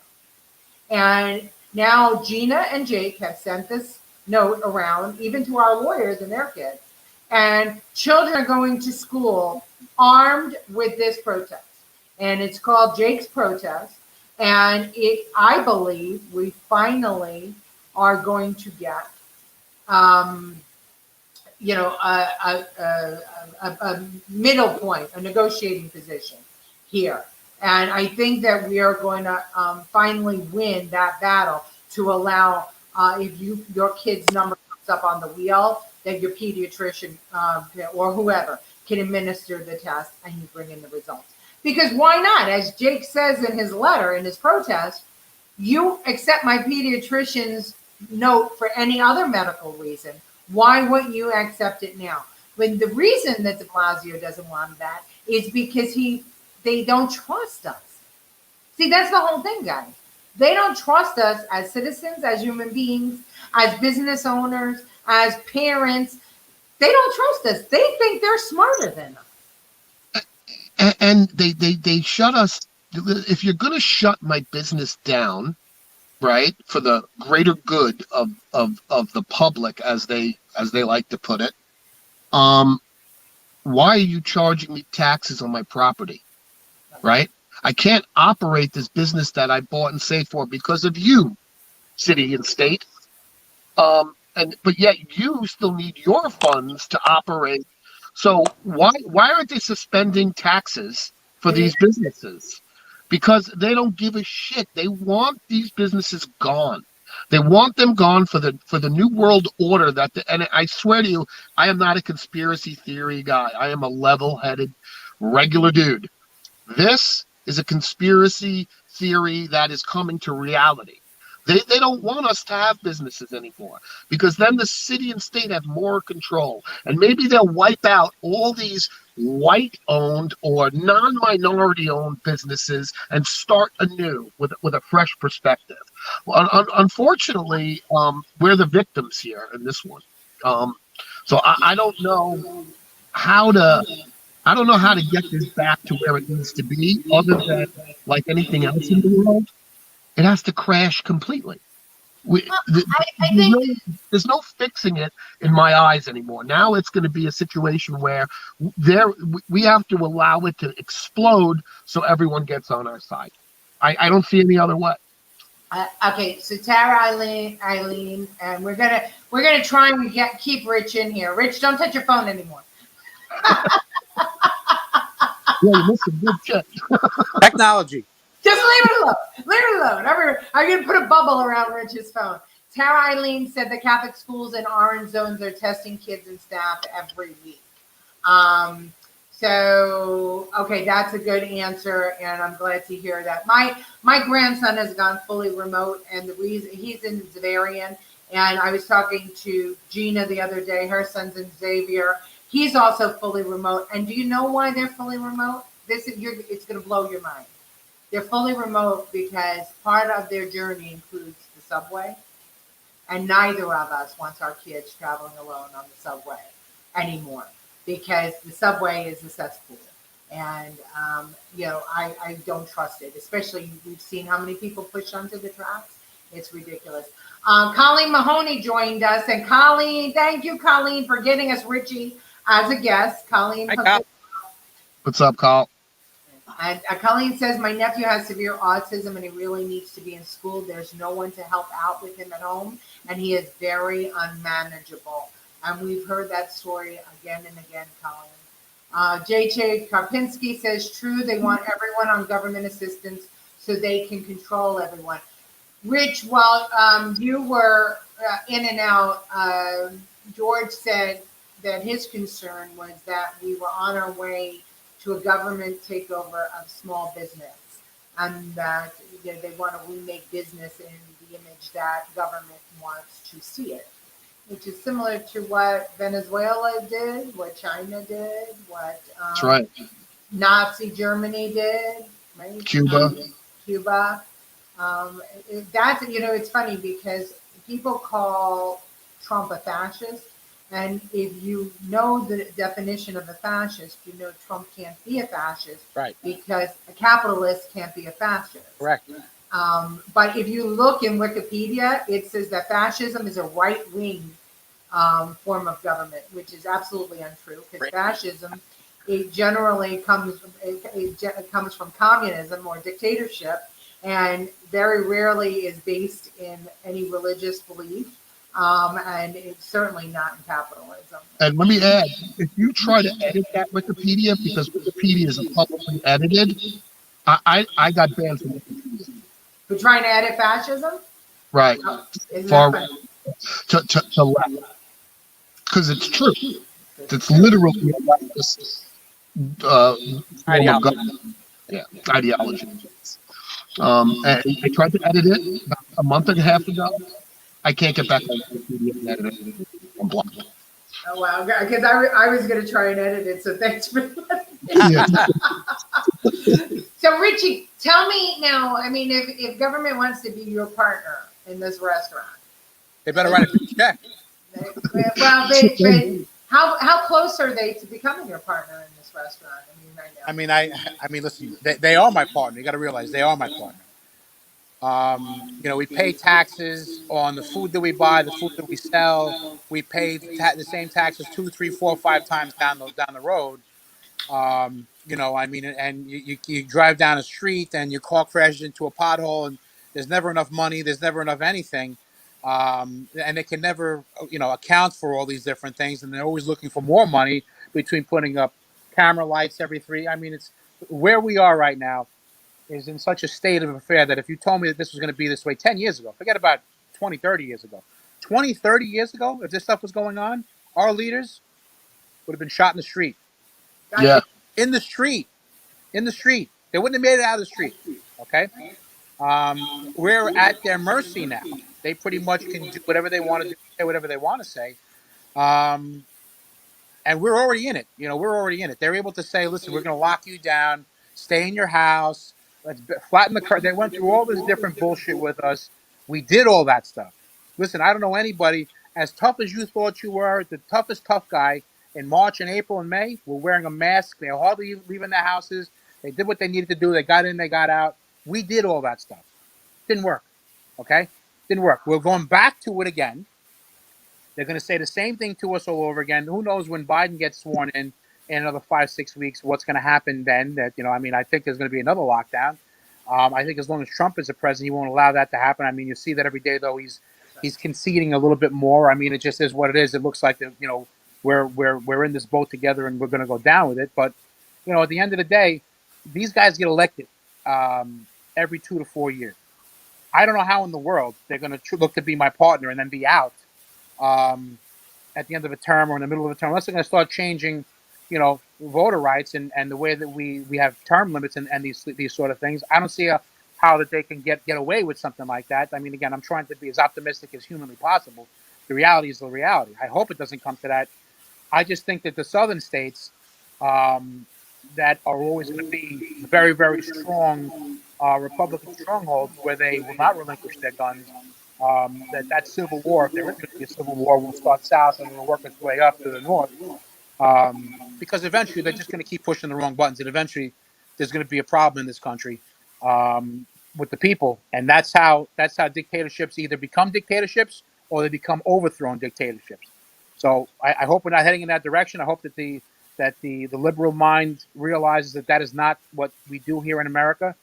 And now Gina and Jake have sent this note around, even to our lawyers and their kids. And children are going to school armed with this protest. And it's called Jake's Protest. And I believe we finally are going to get, a middle point, a negotiating position here. And I think that we are going to finally win that battle to allow, if your kid's number comes up on the wheel, that your pediatrician or whoever can administer the test and you bring in the results. Because why not? As Jake says in his letter, in his protest, you accept my pediatrician's note for any other medical reason. Why wouldn't you accept it now? When the reason that de Blasio doesn't want that is because they don't trust us. See, that's the whole thing, guys. They don't trust us as citizens, as human beings, as business owners, as parents. They don't trust us. They think they're smarter than us. And they shut us. If you're going to shut my business down, right, for the greater good of the public, as they like to put it, um, why are you charging me taxes on my property, right? I can't operate this business that I bought and saved for because of you, city and state. And but yet you still need your funds to operate. So why aren't they suspending taxes for these businesses? Because they don't give a shit. They want these businesses gone. They want them gone for the new world order and I swear to you, I am not a conspiracy theory guy. I am a level-headed regular dude. This is a conspiracy theory that is coming to reality. They don't want us to have businesses anymore because then the city and state have more control. And maybe they'll wipe out all these white owned or non minority owned businesses and start anew with a fresh perspective. Unfortunately, we're the victims here in this one. Um, so I don't know how to get this back to where it needs to be, other than like anything else in the world, it has to crash completely. We, the, I think there's no fixing it in my eyes anymore. Now it's going to be a situation where we have to allow it to explode so everyone gets on our side. I don't see any other way. okay. So Tara, Eileen, and we're gonna try and keep Rich in here. Rich, don't touch your phone anymore. Yeah, you missed some good shit. Technology. Just leave it alone. Leave it alone. I'm going to put a bubble around Rich's phone. Tara Eileen said the Catholic schools in orange zones are testing kids and staff every week. Okay, that's a good answer, and I'm glad to hear that. My grandson has gone fully remote, and the reason he's in Zavarian, and I was talking to Gina the other day. Her son's in Xavier. He's also fully remote. And do you know why they're fully remote? It's going to blow your mind. They're fully remote because part of their journey includes the subway, and neither of us wants our kids traveling alone on the subway anymore because the subway is a cesspool, and I don't trust it. Especially we've seen how many people push onto the tracks. It's ridiculous. Colleen Mahoney joined us, and Colleen, thank you, Colleen, for getting us Richie as a guest. Colleen, Hi, what's up, Carl? And Colleen says, my nephew has severe autism and he really needs to be in school. There's no one to help out with him at home, and he is very unmanageable. And we've heard that story again and again, Colleen. J.J. Karpinski says, true, they want everyone on government assistance so they can control everyone. Rich, while you were in and out, George said that his concern was that we were on our way to a government takeover of small business, and that they want to remake business in the image that government wants to see it, which is similar to what Venezuela did, what China did, what That's right. Nazi Germany did, right? Cuba. Cuba. It's funny because people call Trump a fascist. And if you know the definition of a fascist, you know Trump can't be a fascist, right? Because a capitalist can't be a fascist. Correct. But if you look in Wikipedia, it says that fascism is a right-wing form of government, which is absolutely untrue. Because fascism, it generally comes from communism or dictatorship, and very rarely is based in any religious belief. And it's certainly not in capitalism. And let me add, if you try to edit that Wikipedia, because Wikipedia is publicly edited, I got banned from Wikipedia. For trying to edit fascism? Right. Far to left. Because it's true. It's literally a leftist ideology. And I tried to edit it about a month and a half ago. I can't get back on Wikipedia and edit it. I'm blocked. Oh, wow. Because I was going to try and edit it, so thanks for So, Richie, tell me now, I mean, if government wants to be your partner in this restaurant, they better write a big check. How close are they to becoming your partner in this restaurant? I mean, right now. I mean, listen, they are my partner. You got to realize they are my partner. We pay taxes on the food that we buy, the food that we sell. We pay the same taxes 2, 3, 4, 5 times down the road. And you drive down a street and your car crashes into a pothole, and there's never enough money, there's never enough anything, and they can never, account for all these different things, and they're always looking for more money between putting up camera lights every three. I mean, it's where we are right now is in such a state of affair that if you told me that this was going to be this way 10 years ago, forget about 20, 30 years ago. 20, 30 years ago, if this stuff was going on, our leaders would have been shot in the street. Yeah. In the street. In the street. They wouldn't have made it out of the street. Okay? We're at their mercy now. They pretty much can do whatever they want to do, say whatever they want to say. And we're already in it. We're already in it. They're able to say, listen, we're going to lock you down, stay in your house, let's flatten the curve. They went through all this different bullshit with us. We did all that stuff. Listen, I don't know anybody as tough as you thought you were, the toughest tough guy in March and April and May were wearing a mask. They hardly leaving their houses. They did what they needed to do. They got in, they got out. We did all that stuff. Didn't work. Okay? Didn't work. We're going back to it again. They're going to say the same thing to us all over again. Who knows when Biden gets sworn in another 5-6 weeks, what's going to happen then? I think there's going to be another lockdown. I think as long as Trump is the president, he won't allow that to happen. I mean, you see that every day, though. He's conceding a little bit more. I mean, it just is what it is. It looks like we're in this boat together and we're going to go down with it. But at the end of the day, these guys get elected every 2 to 4 years. I don't know how in the world they're going to look to be my partner and then be out at the end of a term or in the middle of a term, unless they're going to start changing, voter rights and the way that we have term limits and these sort of things. I don't see how that they can get away with something like that. I mean, again, I'm trying to be as optimistic as humanly possible. The reality is the reality. I hope it doesn't come to that. I just think that the southern states that are always going to be very, very strong Republican strongholds where they will not relinquish their guns, that civil war, if there is going to be a civil war, will start south and will work its way up to the north. Because eventually they're just going to keep pushing the wrong buttons, and eventually there's going to be a problem in this country with the people, and that's how dictatorships either become dictatorships or they become overthrown dictatorships. So I hope we're not heading in that direction. I hope that the liberal mind realizes that is not what we do here in America.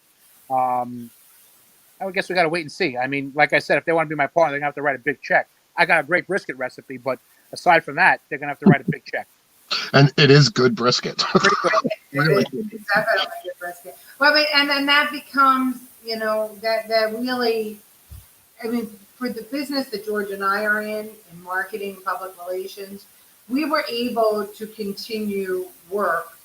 I guess we got to wait and see. I mean, like I said, if they want to be my partner, they're going to have to write a big check. I got a great brisket recipe, but aside from that, they're going to have to write a big check. And it is good brisket. Pretty good. Really good. It's definitely good brisket. Well, and then that becomes, that really, I mean, for the business that George and I are in marketing, public relations, we were able to continue work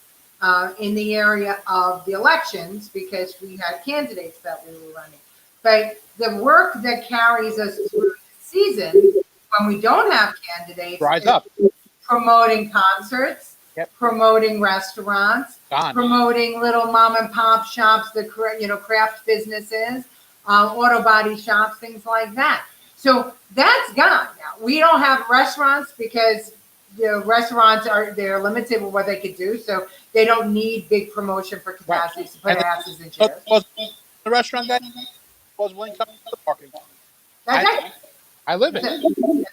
in the area of the elections because we had candidates that we were running. But the work that carries us through the season when we don't have candidates rise up. Promoting concerts, promoting restaurants, promoting little mom and pop shops, the craft businesses, auto body shops, things like that. So that's gone now. We don't have restaurants because the restaurants they're limited with what they could do, so they don't need big promotion for capacity to put asses in chairs. The restaurant guy was willing to come to the parking. That's it. I live it. That's it.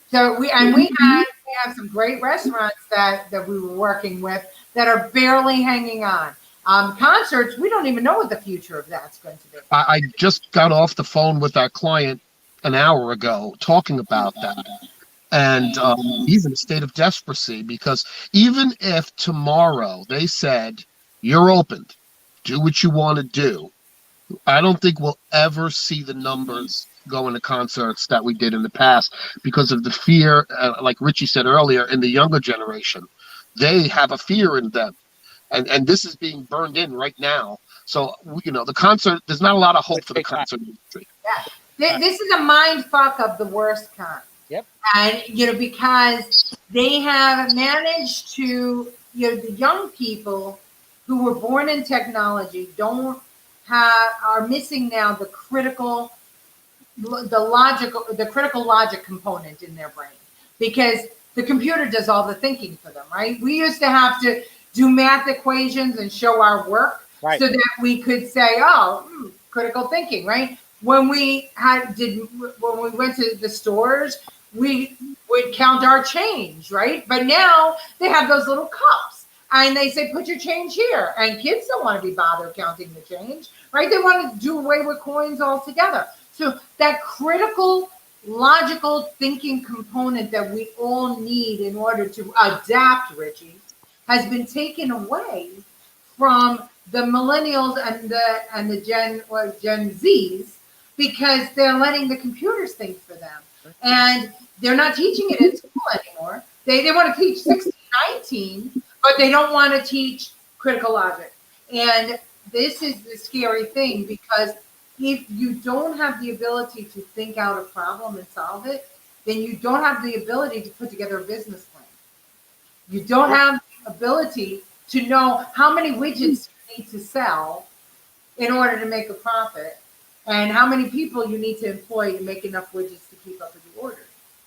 So we have some great restaurants that we were working with that are barely hanging on. Concerts, we don't even know what the future of that's going to be. I just got off the phone with our client an hour ago talking about that. And he's in a state of desperacy because even if tomorrow they said, you're opened, do what you want to do, I don't think we'll ever see the numbers going to concerts that we did in the past because of the fear, like Richie said earlier, in the younger generation. They have a fear in them. And this is being burned in right now. So, the concert, there's not a lot of hope for the concert industry. Yeah. This is a mind fuck of the worst kind. Yep. And, because they have managed to, the young people who were born in technology are missing now the critical logic component in their brain, because the computer does all the thinking for them, right? We used to have to do math equations and show our work so that we could say, critical thinking, right? when we went to the stores, we would count our change, right? But now they have those little cups and they say, put your change here. And kids don't want to be bothered counting the change, right? They want to do away with coins altogether. So that critical, logical thinking component that we all need in order to adapt, Richie, has been taken away from the millennials and the Gen Zs, because they're letting the computers think for them. And they're not teaching it in school anymore. They want to teach 1619, but they don't want to teach critical logic. And this is the scary thing, because if you don't have the ability to think out a problem and solve it, then you don't have the ability to put together a business plan. You don't have the ability to know how many widgets you need to sell in order to make a profit, and how many people you need to employ to make enough widgets to keep up with the orders.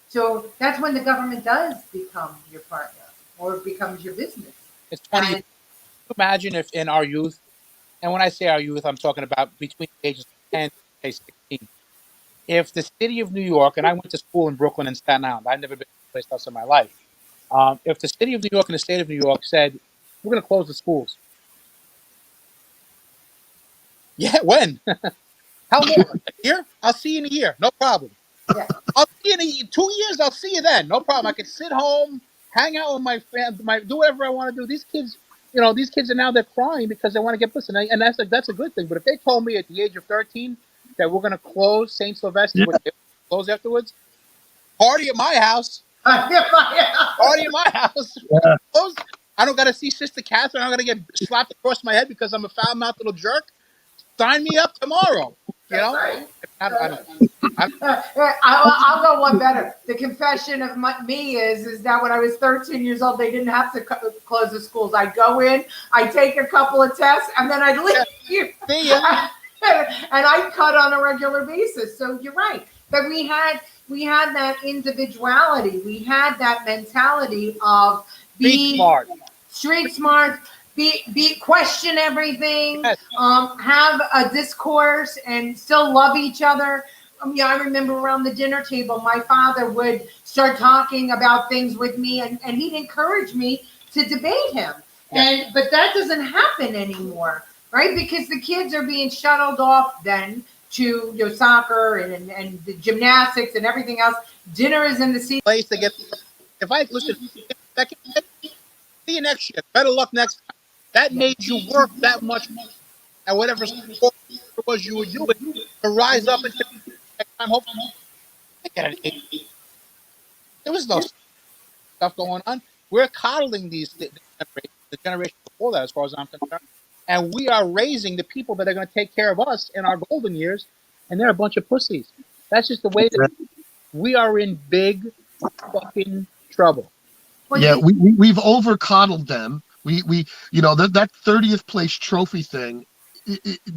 So that's when the government does become your partner, or becomes your business. It's funny. And, Imagine if in our youth, and when I say our youth, I'm talking about between the ages of 10 and 16. If the city of New York, and I went to school in Brooklyn and Staten Island, I've never been to a place else in my life. If the city of New York and the state of New York said, we're going to close the schools. Yeah, when? How long? A year? I'll see you in a year. No problem. yeah. I'll see you in 2 years. I'll see you then. No problem. I can sit home, hang out with my family, do whatever I want to do. These kids, these kids are now, they're crying because they want to get listened. And that's a good thing. But if they told me at the age of 13 that we're going to close St. Sylvester, which they close afterwards, party at my house. Party at my house. Yeah. I don't got to see Sister Catherine. I'm going to get slapped across my head because I'm a foul-mouthed little jerk. Sign me up tomorrow. Right. I don't. I'll go one better. The confession of me is that when I was 13 years old, they didn't have to close the schools. I'd go in, I'd take a couple of tests, and then I'd leave. See ya. And I'd cut on a regular basis. So you're right. But we had that individuality. We had that mentality of being street smart. Be question everything, yes. Have a discourse, and still love each other. I remember around the dinner table, my father would start talking about things with me, and he'd encourage me to debate him. Yes. But that doesn't happen anymore, right? Because the kids are being shuttled off then to soccer and the gymnastics and everything else. Dinner is in the place to get. If I listen, see you next year. Better luck next time. That made you work that much at whatever sport it was you were doing to rise up and next time. Hopefully, get an 8. There was no stuff going on. We're coddling the generation before that, as far as I'm concerned, and we are raising the people that are going to take care of us in our golden years, and they're a bunch of pussies. That's just the way that we are in big fucking trouble. Yeah, we've over coddled them. We that 30th place trophy thing,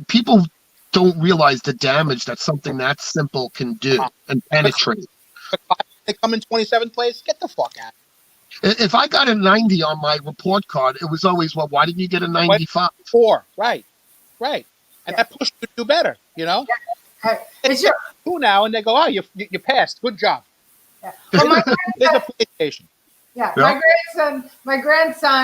people don't realize the damage that something that simple can do and penetrate. They come in 27th place. Get the fuck out. If I got a 90 on my report card, it was always, well, why didn't you get a 95? 4, right. And that pushed you to do better, It's your 2 now, and they go, oh, you passed. Good job. Yeah. Well, there's a PlayStation. Yeah, my grandson,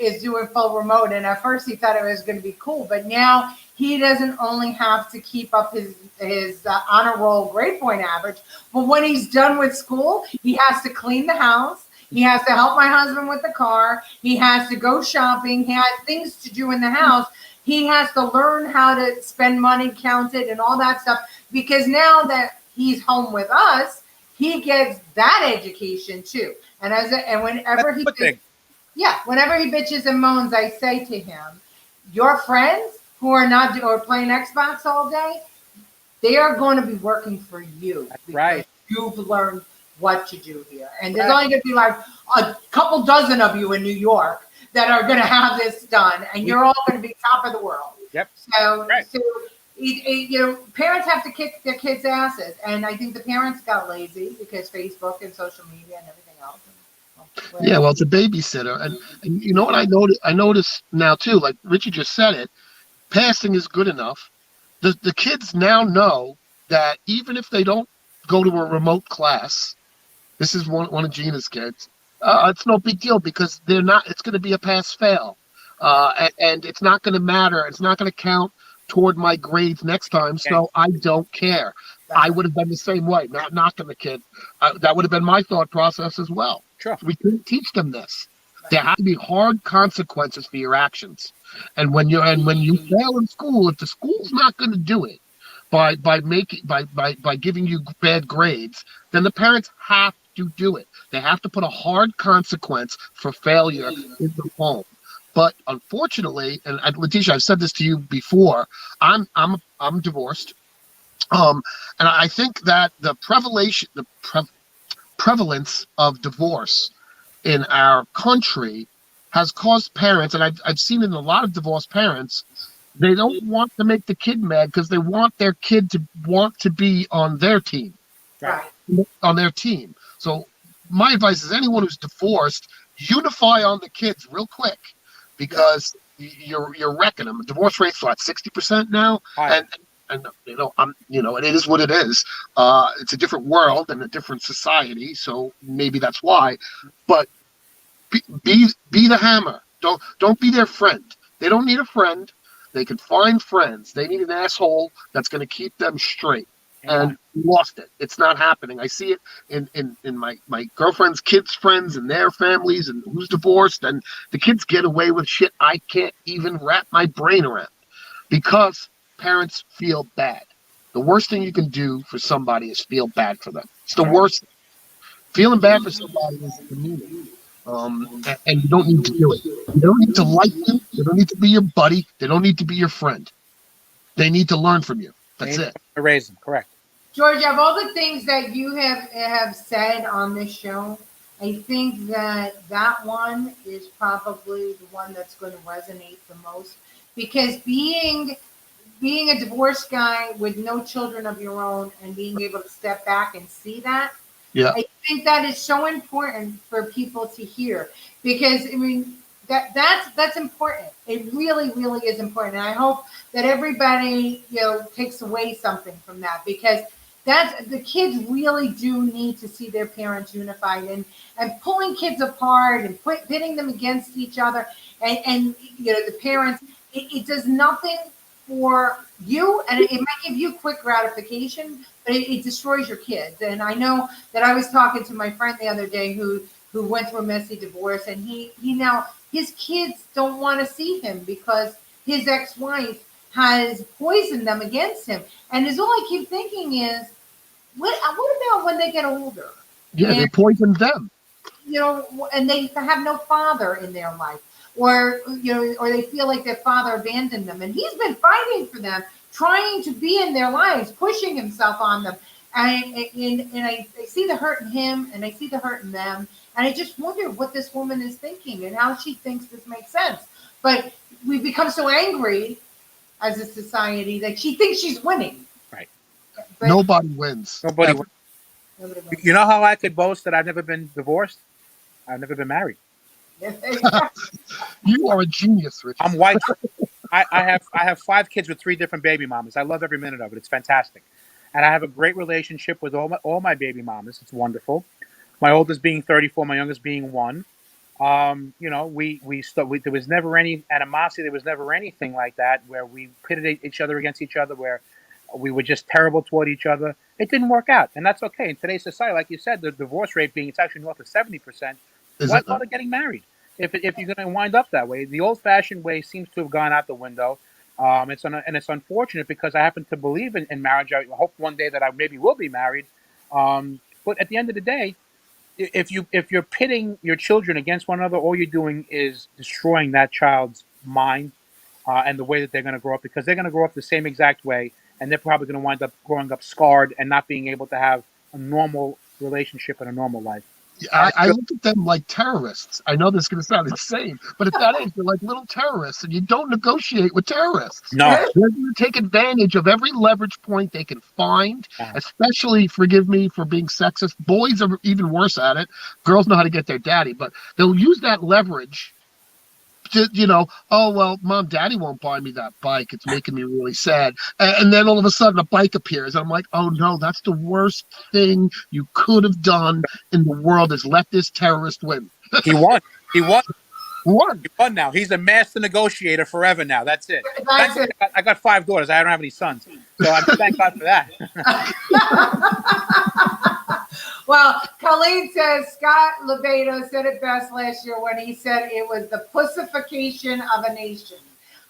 is doing full remote, and at first he thought it was going to be cool, but now he doesn't only have to keep up his honor roll grade point average, but when he's done with school, he has to clean the house. He has to help my husband with the car. He has to go shopping. He has things to do in the house. He has to learn how to spend money, count it, and all that stuff, because now that he's home with us, he gets that education too. And whenever he bitches and moans, I say to him, your friends who are not playing Xbox all day, they are going to be working for you. Right. You've learned what to do here. And there's only going to be like a couple dozen of you in New York that are going to have this done, and you're all going to be top of the world. Yep. So parents have to kick their kids' asses, and I think the parents got lazy because Facebook and social media and everything else. Yeah, well, it's a babysitter, and you know what I noticed now too. Like Richie just said it, passing is good enough. the kids now know that even if they don't go to a remote class, this is one of Gina's kids. It's no big deal because they're not. It's going to be a pass fail, and it's not going to matter. It's not going to count toward my grades next time. So I don't care. I would have been the same way, not knocking the kid. That would have been my thought process as well. Sure. We couldn't teach them this. There have to be hard consequences for your actions. And when you fail in school, if the school's not going to do it by giving you bad grades, then the parents have to do it. They have to put a hard consequence for failure in the home. But unfortunately, and Leticia, I've said this to you before, I'm divorced. And I think that the prevalence of divorce in our country has caused parents, and I've seen in a lot of divorced parents, they don't want to make the kid mad because they want their kid to want to be on their team. Right. On their team. So my advice is anyone who's divorced, unify on the kids real quick because you're wrecking them. Divorce rate's what, 60% now? Hi. And it is what it is. It's a different world and a different society, so maybe that's why. But be the hammer. Don't be their friend. They don't need a friend. They can find friends. They need an asshole that's going to keep them straight. And we lost it. It's not happening. I see it in my girlfriend's kids' friends and their families and who's divorced, and the kids get away with shit I can't even wrap my brain around because parents feel bad. The worst thing you can do for somebody is feel bad for them. It's the worst. Feeling bad for somebody is demeaning. And you don't need to do it. You don't need to like them. They don't need to be your buddy. They don't need to be your friend. They need to learn from you. That's it. Raise them, correct. George, of all the things that you have said on this show, I think that one is probably the one that's going to resonate the most because being a divorced guy with no children of your own and being able to step back and see that, I think that is so important for people to hear because I mean that's important. It really, really is important. And I hope that everybody, takes away something from that because the kids really do need to see their parents unified and pulling kids apart and pitting them against each other and the parents, it does nothing for you, and it might give you quick gratification, but it destroys your kids. And I know that I was talking to my friend the other day who went through a messy divorce, and he now his kids don't want to see him because his ex-wife has poisoned them against him. And all I keep thinking is, what about when they get older? Yeah, they poisoned them. And they have no father in their life. Or they feel like their father abandoned them. And he's been fighting for them, trying to be in their lives, pushing himself on them. And I see the hurt in him and I see the hurt in them. And I just wonder what this woman is thinking and how she thinks this makes sense. But we've become so angry as a society that she thinks she's winning. Right. But nobody wins. Nobody wins. You know how I could boast that I've never been divorced? I've never been married. You are a genius, Richard. I'm white. I have 5 kids with 3 different baby mamas. I love every minute of it. It's fantastic. And I have a great relationship with all my baby mamas. It's wonderful. My oldest being 34, my youngest being 1. There was never any animosity. There was never anything like that where we pitted each other against each other, where we were just terrible toward each other. It didn't work out, and that's okay. In today's society, like you said, the divorce rate it's actually north of 70%. Why bother getting married if you're going to wind up that way? The old-fashioned way seems to have gone out the window. It's unfortunate because I happen to believe in marriage. I hope one day that I maybe will be married. But at the end of the day, if you're pitting your children against one another, all you're doing is destroying that child's mind and the way that they're going to grow up, because they're going to grow up the same exact way, and they're probably going to wind up growing up scarred and not being able to have a normal relationship and a normal life. I look at them like terrorists. I know this is going to sound insane, but at that age, they're like little terrorists, and you don't negotiate with terrorists. No. They're going to take advantage of every leverage point they can find, especially, forgive me for being sexist, boys are even worse at it. Girls know how to get their daddy, but they'll use that leverage oh, well, mom, daddy won't buy me that bike. It's making me really sad. And then all of a sudden a bike appears. I'm like, oh no, that's the worst thing you could have done in the world, is let this terrorist win. He won. He won. What? He won now. He's a master negotiator forever now. That's it. That's it. I got 5 daughters. I don't have any sons. So I thank God for that. Well, Colleen says Scott Lebedo said it best last year when he said it was the pussification of a nation.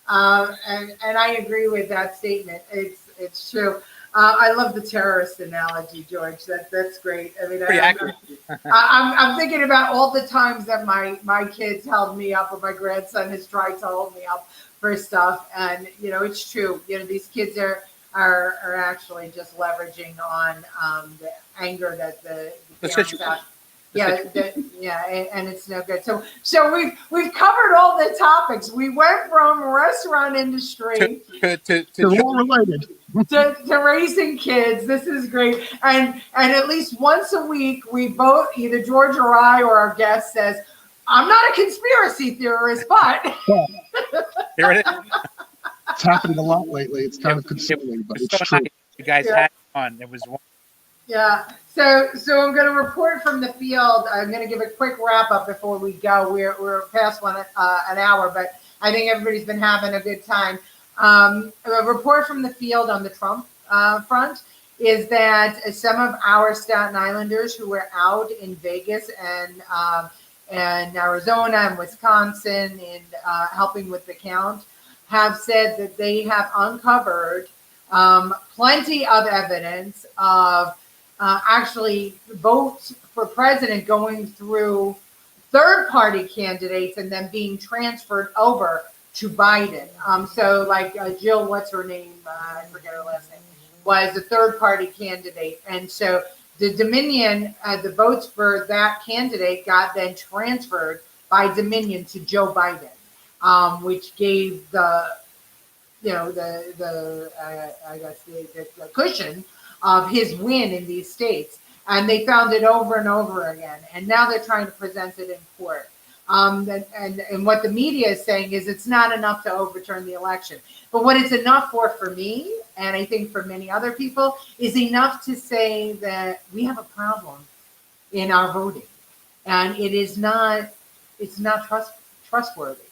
And I agree with that statement. It's true. I love the terrorist analogy, George. That's great. I mean, Pretty accurate. I'm thinking about all the times that my kids held me up, or my grandson has tried to hold me up for stuff, and it's true. These kids are actually just leveraging on the anger that the parents have. And it's no good. So we've covered all the topics. We went from restaurant industry to all related to raising kids. This is great. And at least once a week, we both, either George or I or our guest, says, I'm not a conspiracy theorist, but here it is. It's happening a lot lately. It's kind of concerning, but it's true. Nice. You guys had fun. It was one. Yeah. So I'm going to report from the field. I'm going to give a quick wrap up before we go. We're past an hour, but I think everybody's been having a good time. A report from the field on the Trump front is that some of our Staten Islanders who were out in Vegas and Arizona and Wisconsin in helping with the count have said that they have uncovered plenty of evidence of actually votes for president going through third-party candidates and then being transferred over to Biden. So like Jill, what's her name? I forget her last name, was a third-party candidate. And so the Dominion, the votes for that candidate got then transferred by Dominion to Joe Biden, which gave the cushion of his win in these states. And they found it over and over again. And now they're trying to present it in court. And what the media is saying is it's not enough to overturn the election. But what it's enough for me, and I think for many other people, is enough to say that we have a problem in our voting. And it's not trustworthy.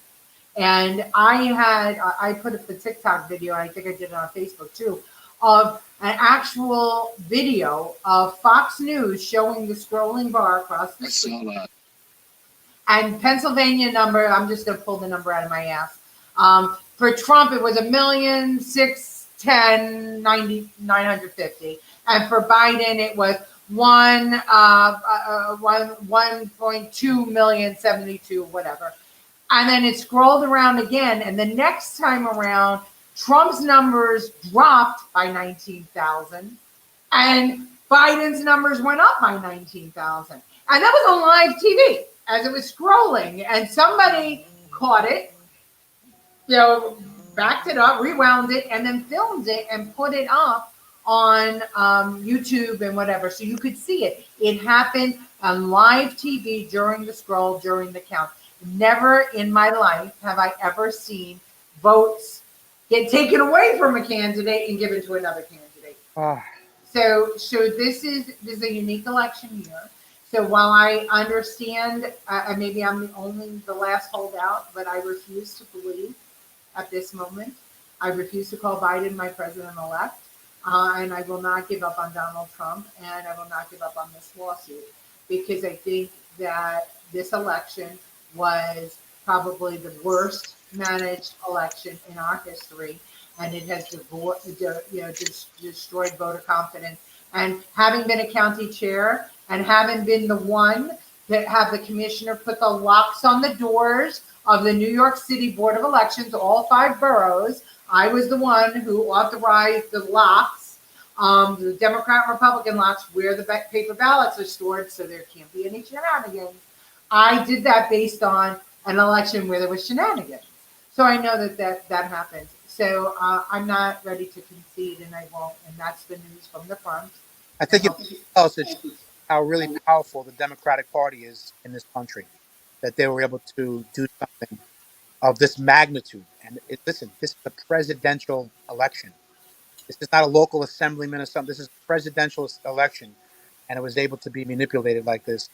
And I put up the TikTok video, and I think I did it on Facebook too, of an actual video of Fox News showing the scrolling bar across the street. I saw that. And Pennsylvania number, I'm just going to pull the number out of my ass. For Trump, it was 1,610,950. And for Biden, it was 1.2 whatever. And then it scrolled around again. And the next time around, Trump's numbers dropped by 19,000. And Biden's numbers went up by 19,000. And that was on live TV as it was scrolling. And somebody caught it, backed it up, rewound it, and then filmed it and put it up on YouTube and whatever. So you could see it. It happened on live TV during the scroll, during the count. Never in my life have I ever seen votes get taken away from a candidate and given to another candidate. So this is a unique election year. So while I understand, maybe I'm only the last holdout, but I refuse to believe at this moment. I refuse to call Biden my president-elect, and I will not give up on Donald Trump, and I will not give up on this lawsuit, because I think that this election was probably the worst managed election in our history, and it has destroyed voter confidence. And having been a county chair and having been the one that have the commissioner put the locks on the doors of the New York City Board of Elections, all 5 boroughs, I was the one who authorized the locks, the Democrat and Republican locks, where the paper ballots are stored, so there can't be any shenanigans. I did that based on an election where there was shenanigans. So I know that happens. So I'm not ready to concede, and I won't. And that's the news from the front. I think it tells us how really powerful the Democratic Party is in this country, that they were able to do something of this magnitude. And listen, this is a presidential election. This is not a local assemblyman or something. This is a presidential election, and it was able to be manipulated like this.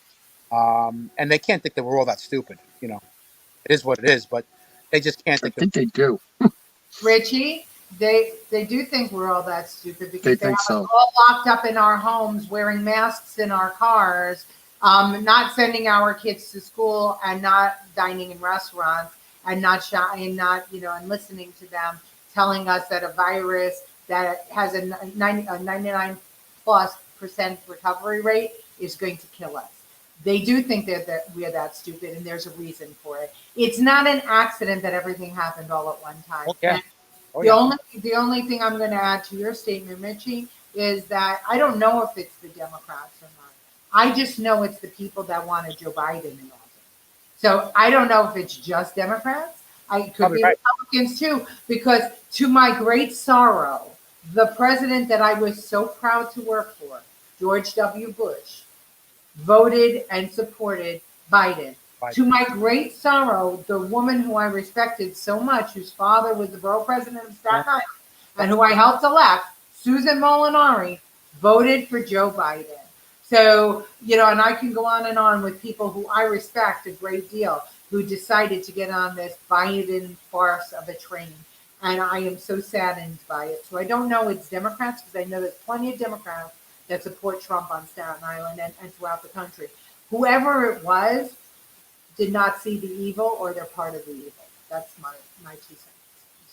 And they can't think that we're all that stupid. It is what it is, but they just can't I think that. think they do. Richie, they do think we're all that stupid They because they have think us so. all locked up in our homes, wearing masks in our cars, not sending our kids to school, and not dining in restaurants, and not shopping, not and listening to them telling us that a virus that has a 99 plus percent recovery rate is going to kill us. They do think that we are that stupid, and there's a reason for it. It's not an accident that everything happened all at one time. Oh yeah, And oh the yeah. only thing I'm going to add to your statement, Richie, is that I don't know if it's the Democrats or not. I just know it's the people that wanted Joe Biden in office. So I don't know if it's just Democrats. I could Probably be right. Republicans too, because to my great sorrow, the president that I was so proud to work for, George W. Bush, voted and supported Biden. Biden. To my great sorrow, the woman who I respected so much, whose father was the borough president of Staten Island, and who I helped elect, Susan Molinari, voted for Joe Biden. So, and I can go on and on with people who I respect a great deal who decided to get on this Biden farce of a train. And I am so saddened by it. So I don't know it's Democrats, because I know there's plenty of Democrats that support Trump on Staten Island and throughout the country. Whoever it was did not see the evil, or they're part of the evil. That's my 2 cents.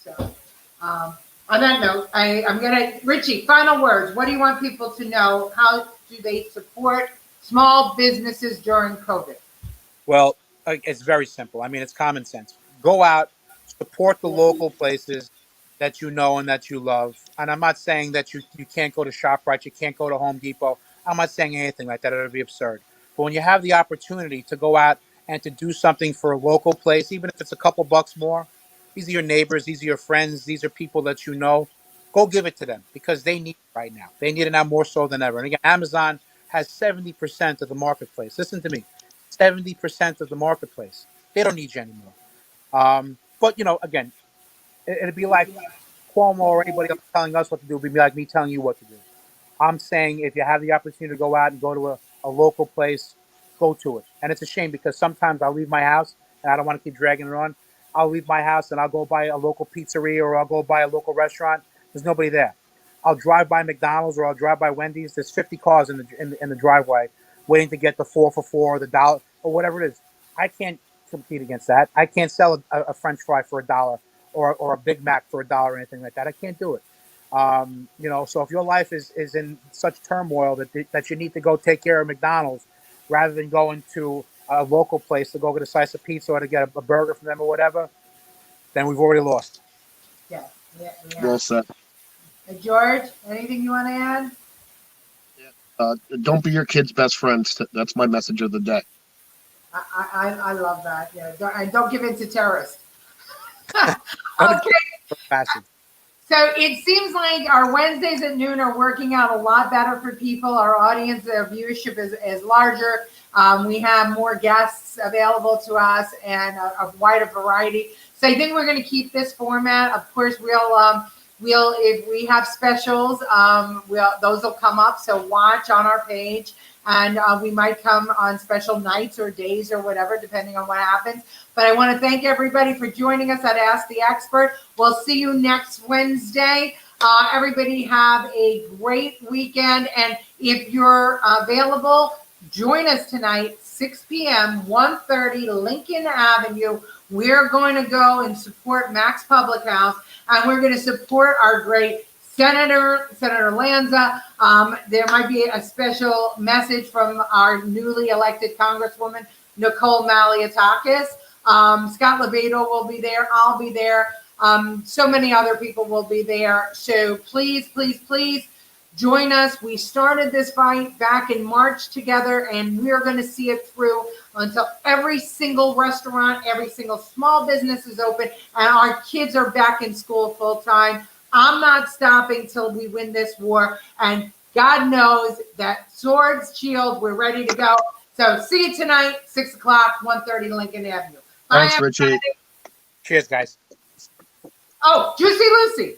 So on that note, I'm going to, Richie, final words. What do you want people to know? How do they support small businesses during COVID? Well, it's very simple. I mean, it's common sense. Go out, support the local places that you know and that you love. And I'm not saying that you can't go to ShopRite, you can't go to Home Depot. I'm not saying anything like that. It would be absurd. But when you have the opportunity to go out and to do something for a local place, even if it's a couple bucks more, these are your neighbors, these are your friends, these are people that you know. Go give it to them, because they need it right now. They need it now more so than ever. And again, Amazon has 70% of the marketplace. Listen to me. 70% of the marketplace. They don't need you anymore. But again, it'd be like Cuomo or anybody else telling us what to do. It'd be like me telling you what to do. I'm saying if you have the opportunity to go out and go to a local place, go to it. And it's a shame, because sometimes I'll leave my house and I don't want to keep dragging it on. I'll leave my house and I'll go by a local pizzeria, or I'll go by a local restaurant. There's nobody there. I'll drive by McDonald's, or I'll drive by Wendy's. There's 50 cars in the driveway waiting to get the 4 for $4, or the dollar, or whatever it is. I can't compete against that. I can't sell a French fry for $1, or a Big Mac for $1, or anything like that. I can't do it. So if your life is in such turmoil that you need to go take care of McDonald's rather than going to a local place to go get a slice of pizza, or to get a burger from them, or whatever, then we've already lost. Yeah, yeah, Well yeah. said. George, anything you want to add? Don't be your kid's best friends. That's my message of the day. I love that. Yeah, don't give in to terrorists. Don't Okay. passage. So it seems like our Wednesdays at noon are working out a lot better for people. Our audience, our viewership is larger. We have more guests available to us, and a wider variety. So I think we're going to keep this format. Of course, we'll if we have specials, those will come up. So watch on our page, and we might come on special nights or days or whatever, depending on what happens. But I want to thank everybody for joining us at Ask the Expert. We'll see you next Wednesday. Everybody have a great weekend. And if you're available, join us tonight, 6 p.m., 130 Lincoln Avenue. We're going to go and support Max Public House, and we're going to support our great Senator Lanza. There might be a special message from our newly elected Congresswoman, Nicole Malliotakis. Scott Levato will be there. I'll be there. So many other people will be there. So please, please, please join us. We started this fight back in March together, and we're going to see it through until every single restaurant, every single small business is open, and our kids are back in school full time. I'm not stopping till we win this war. And God knows that swords, shield, we're ready to go. So see you tonight, 6 o'clock, 130 Lincoln Avenue. Bye, Thanks, Richie. everybody. Cheers, guys. Oh, Juicy Lucy.